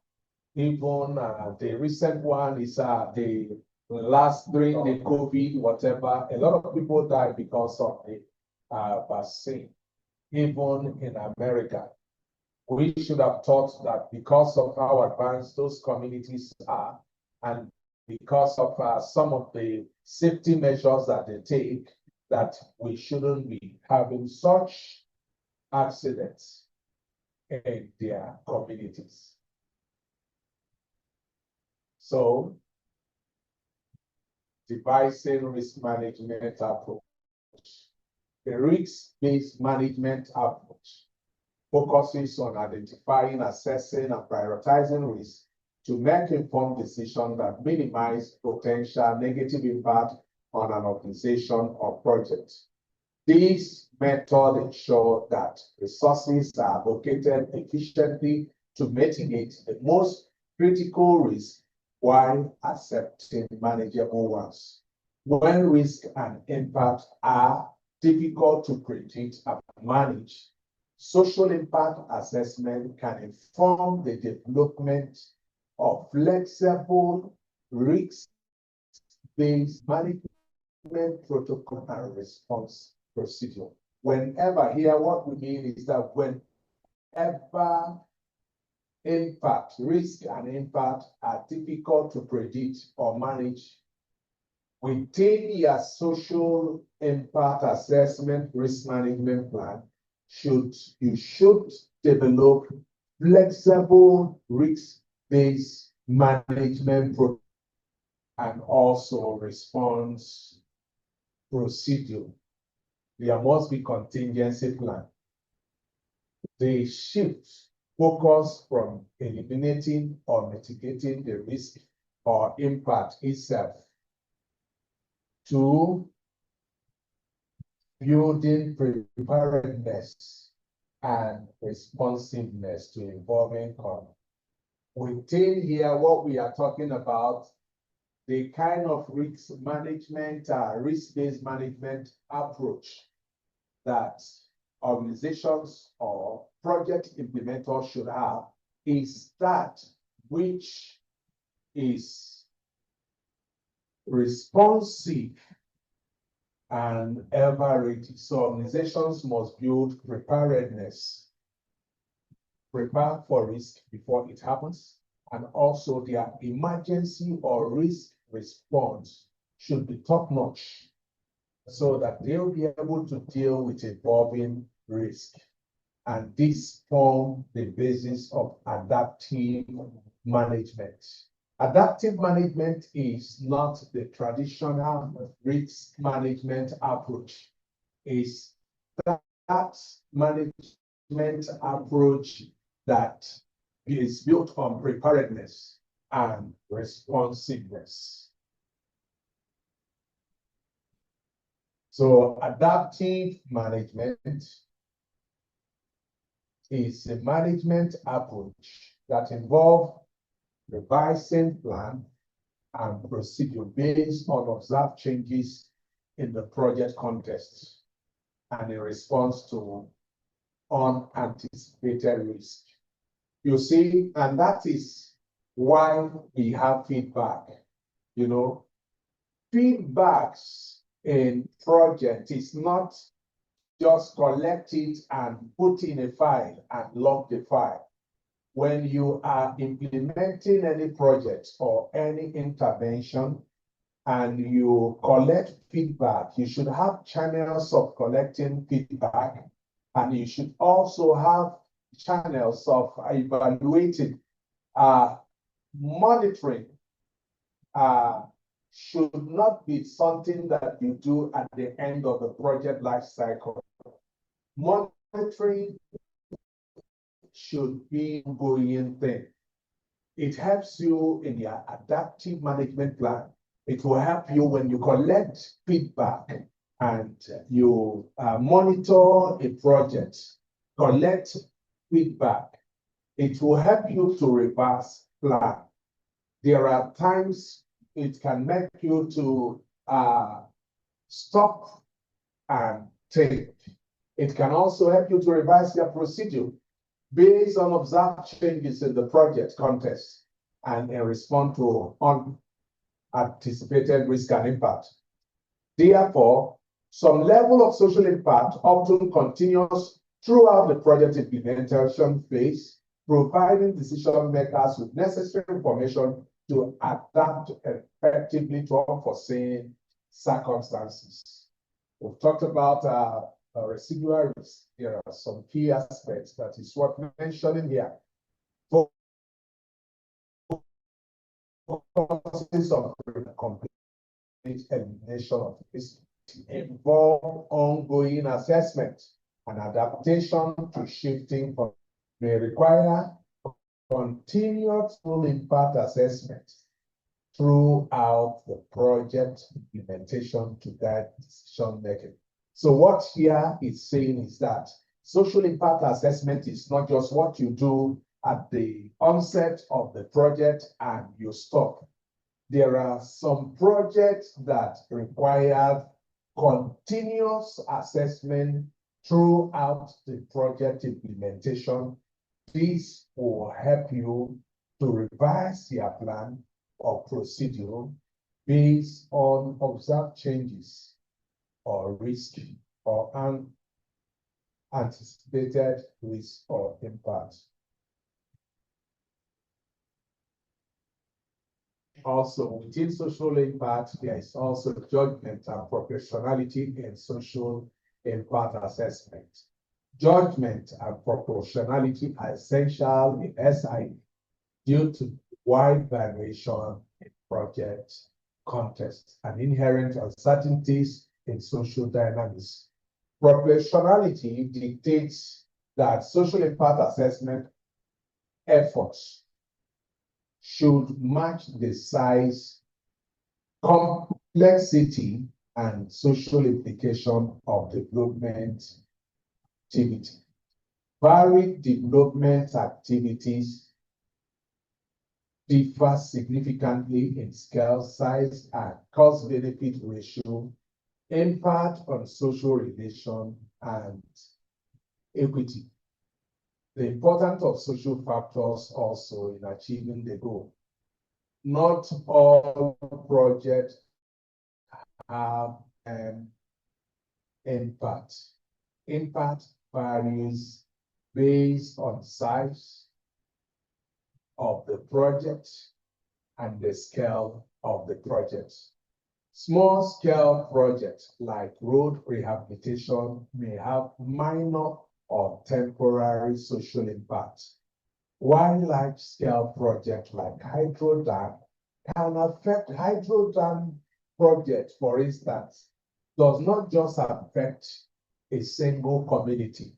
Even the recent one is the last during the COVID, whatever. A lot of people died because of the vaccine, even in America. We should have thought that because of how advanced those communities are, and because of some of the safety measures that they take, that we shouldn't be having such accidents in their communities. So, devising risk management approach. The risk-based management approach focuses on identifying, assessing, and prioritizing risk to make informed decisions that minimize potential negative impact on an organization or project. This method ensures that resources are allocated efficiently to mitigate the most critical risks while accepting manageable ones. When risk and impact are difficult to predict and manage, social impact assessment can inform the development of flexible risk-based management protocol and response procedure. Whenever here, what we mean is that whenever impact, risk and impact are difficult to predict or manage, within your social impact assessment risk management plan, you should develop flexible risk-based management program and also response procedure. There must be contingency plan. They shift focus from eliminating or mitigating the risk or impact itself to building preparedness and responsiveness to evolving conflict. Within here, what we are talking about, the kind of risk management, risk-based management approach that organizations or project implementers should have is that which is responsive and ever ready. So organizations must build preparedness, prepare for risk before it happens, and also their emergency or risk response should be top-notch so that they'll be able to deal with evolving risk. And this forms the basis of adaptive management. Adaptive management is not the traditional risk management approach. It's that management approach that is built on preparedness and responsiveness. So adaptive management is a management approach that involves revising plan and procedure based on observed changes in the project context and in response to unanticipated risk. You see, and that is why we have feedback. You know, feedbacks in project is not just collect it and put in a file and lock the file. When you are implementing any project or any intervention and you collect feedback, you should have channels of collecting feedback, and you should also have channels of evaluating. Monitoring should not be something that you do at the end of the project life cycle. Monitoring should be an ongoing thing. It helps you in your adaptive management plan. It will help you when you collect feedback and you monitor a project, collect feedback. It will help you to reverse plan. There are times it can make you to stop and think. It can also help you to revise your procedure based on observed changes in the project context and respond to unanticipated risk and impact. Therefore, some level of social impact often continues throughout the project implementation phase, providing decision makers with necessary information to adapt effectively to unforeseen circumstances. We've talked about residual risk. There are some key aspects that is worth mentioning here. For purposes of complete elimination of risk involve ongoing assessment and adaptation to shifting may require continuous full impact assessment throughout the project implementation to guide decision making. So what here is saying is that social impact assessment is not just what you do at the onset of the project and you stop. There are some projects that require continuous assessment throughout the project implementation. This will help you to revise your plan or procedure based on observed changes or risk or anticipated risk or impact. Also, within social impact, there is also judgment and proportionality in social impact assessment. Judgment and proportionality are essential in SI due to wide variation in project context and inherent uncertainties in social dynamics. Proportionality dictates that social impact assessment efforts should match the size, complexity, and social implication of development activity. Varied development activities differ significantly in scale, size, and cost-benefit ratio, impact on social relation, and equity. The importance of social factors also in achieving the goal. Not all projects have an impact. Impact varies based on size of the project and the scale of the project. Small-scale projects like road rehabilitation may have minor or temporary social impact, while large-scale projects like hydro dam can affect hydro dam project, for instance, does not just affect a single community.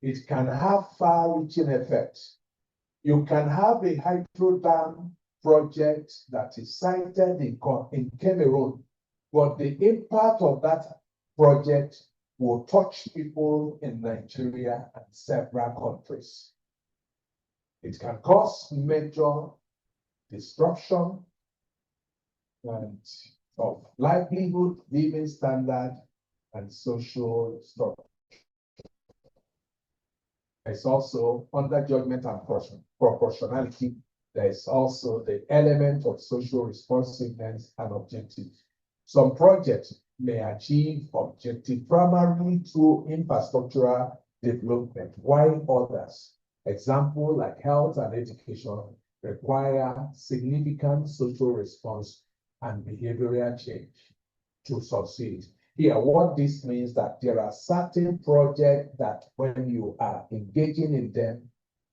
It can have far-reaching effects. You can have a hydro dam project that is sited in Cameroon, but the impact of that project will touch people in Nigeria and several countries. It can cause major disruption and of livelihood, living standard, and social structure. There's also, under judgment and proportionality, there is also the element of social responsiveness and objective. Some projects may achieve objective primarily through infrastructural development, while others, example like health and education, require significant social response and behavioral change to succeed. Here, what this means that there are certain projects that when you are engaging in them,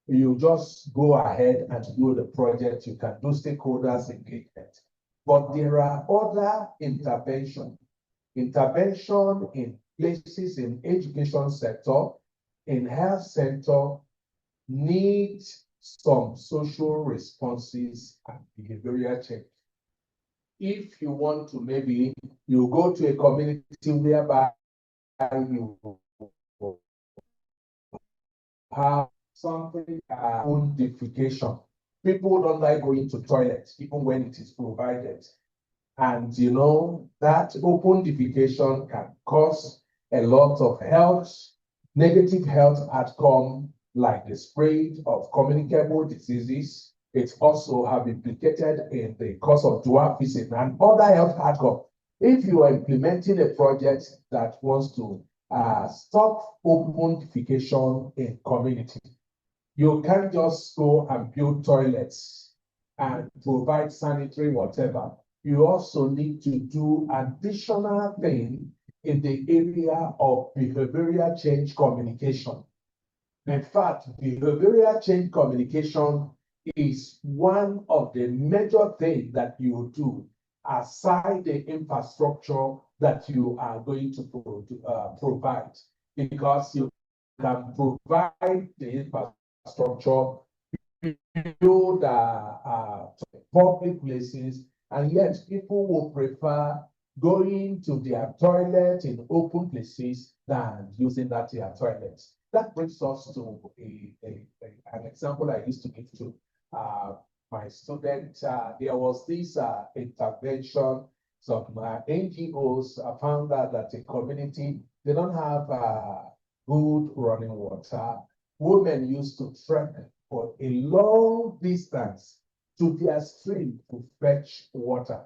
you just go ahead and do the project. You can do stakeholders engagement. But there are other interventions in places in education sector, in health sector, need some social responses and behavioral change. If you want to, maybe you go to a community whereby you have something own defecation. People don't like going to toilets, even when it is provided. And you know, that open defecation can cause a lot of negative health outcome, like the spread of communicable diseases. It also have implicated in the cause of dwarfism and other health outcomes. If you are implementing a project that wants to stop open defecation in community, you can't just go and build toilets and provide sanitary whatever. you also need to do additional thing in the area of behavioral change communication. In fact, behavioral change communication is one of the major things that you do aside the infrastructure that you are going to provide, because you can provide the infrastructure, build public places, and yet people will prefer going to their toilet in open places than using their toilets. That brings us to an example I used to give to my student. There was this intervention. Some NGOs found out that a community, they don't have good running water. Women used to trek for a long distance to their stream to fetch water.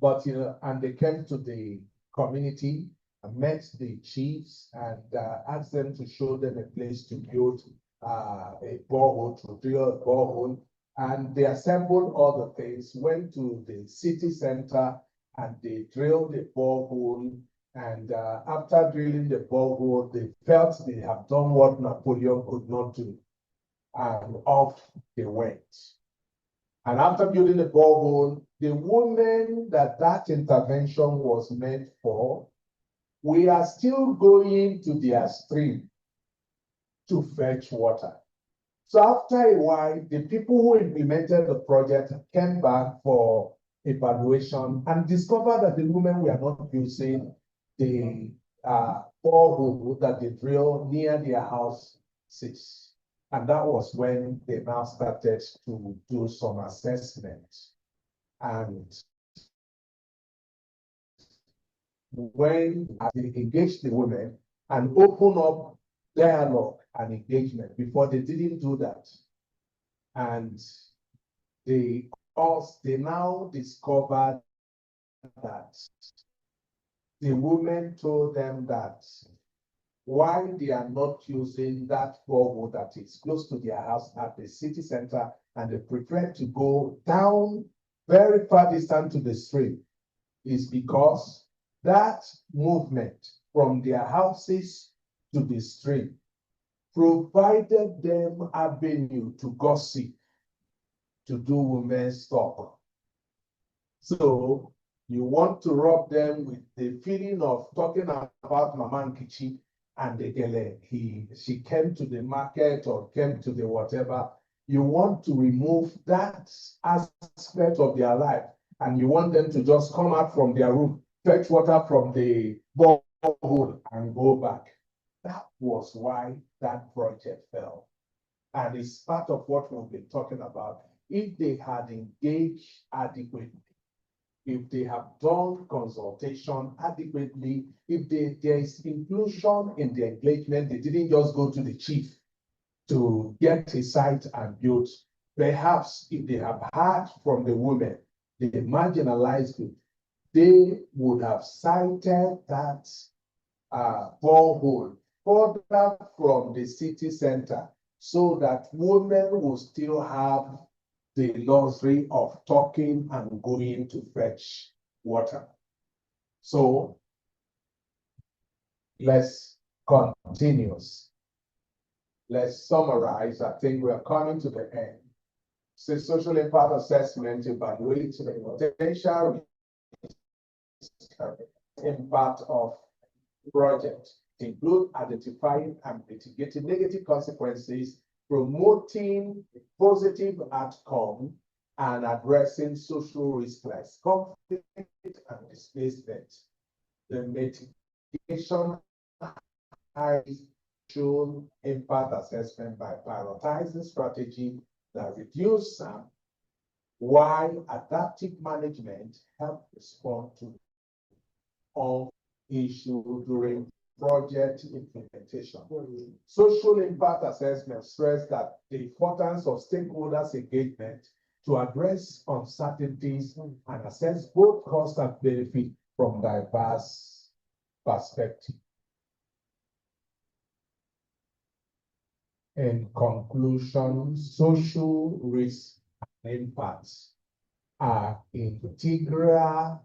But, and they came to the community, met the chiefs, and asked them to show them a place to build a borehole, to drill a borehole. And they assembled all the things, went to the city center, and they drilled the borehole. And after drilling the borehole, they felt they have done what Napoleon could not do. And off they went. And after building the borehole, the women that intervention was meant for, we are still going to their stream to fetch water. So after a while, the people who implemented the project came back for evaluation and discovered that the women were not using the borehole that they drilled near their houses. And that was when they now started to do some assessment. And when they engaged the women and open up dialogue and engagement, before they didn't do that. And they now discovered that the women told them that why they are not using that borehole that is close to their house at the city center, and they prefer to go down very far distance to the stream, is because that movement from their houses to the stream provided them avenue to gossip, to do women's talk. So you want to rub them with the feeling of talking about Mama Nkichi and the gele, she came to the market or came to the whatever. You want to remove that aspect of their life, and you want them to just come out from their room, fetch water from the borehole and go back. That was why that project fell. And it's part of what we've been talking about. If they had engaged adequately, if they have done consultation adequately, if there is inclusion in the engagement, they didn't just go to the chief to get a site and build. Perhaps if they have heard from the women, the marginalized group, they would have cited that borehole further from the city center, so that women will still have the luxury of talking and going to fetch water. So let's continue. Let's summarize. I think we are coming to the end. So social impact assessment evaluates the potential impact of project, include identifying and mitigating negative consequences, promoting positive outcome, and addressing social risks like conflict and displacement. The mitigation social impact assessment by prioritizing strategy that reduce harm, while adaptive management help respond to all issues during project implementation. Social impact assessment stress that the importance of stakeholders' engagement to address uncertainties and assess both cost and benefit from diverse perspectives. In conclusion, social risk and impacts are integral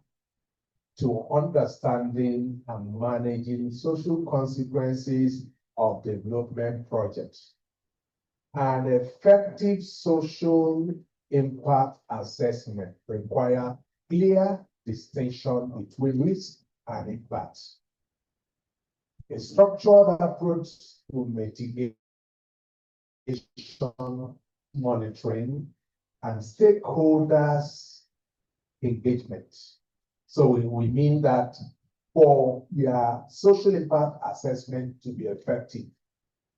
to understanding and managing social consequences of development projects. An effective social impact assessment requires clear distinction between risk and impact. A structured approach to mitigation, monitoring, and stakeholders engagement. So we mean that for your social impact assessment to be effective,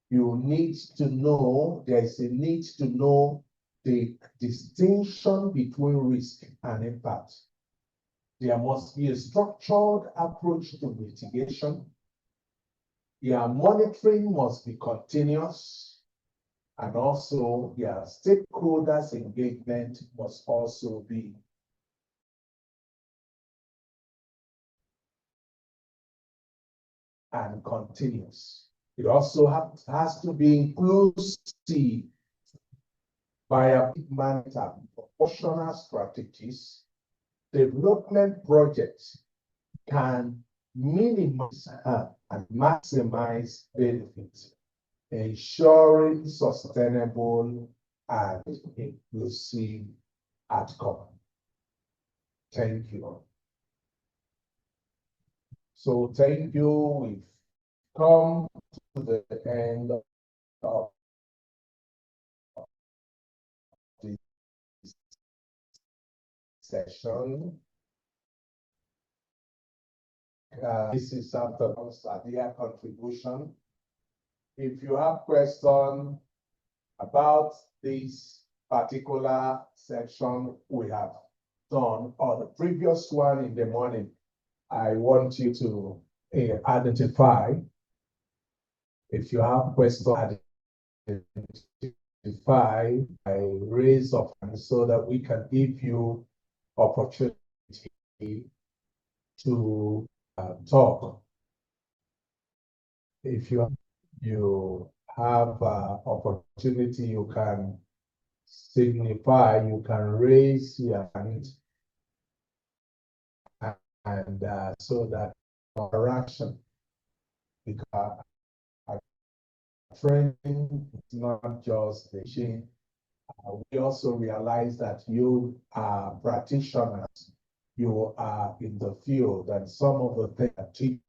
you need to know, there's a need to know the distinction between risk and impact. There must be a structured approach to mitigation. Your monitoring must be continuous, and also your stakeholders engagement must also be and continuous. It also has to be inclusive via management proportional strategies. Development projects can minimize and maximize benefits, ensuring sustainable and inclusive outcome. Thank you. So thank you. We've come to the end of this session. This is after Sadia contribution. If you have questions about this particular section we have done, or the previous one in the morning, I want you to identify. If you have questions, identify by raise of hand so that we can give you opportunity to talk. If you have opportunity, you can signify, you can raise your hand, and so that interaction, because training is not just the teaching. We also realize that you are practitioners, you are in the field, and some of the things that teach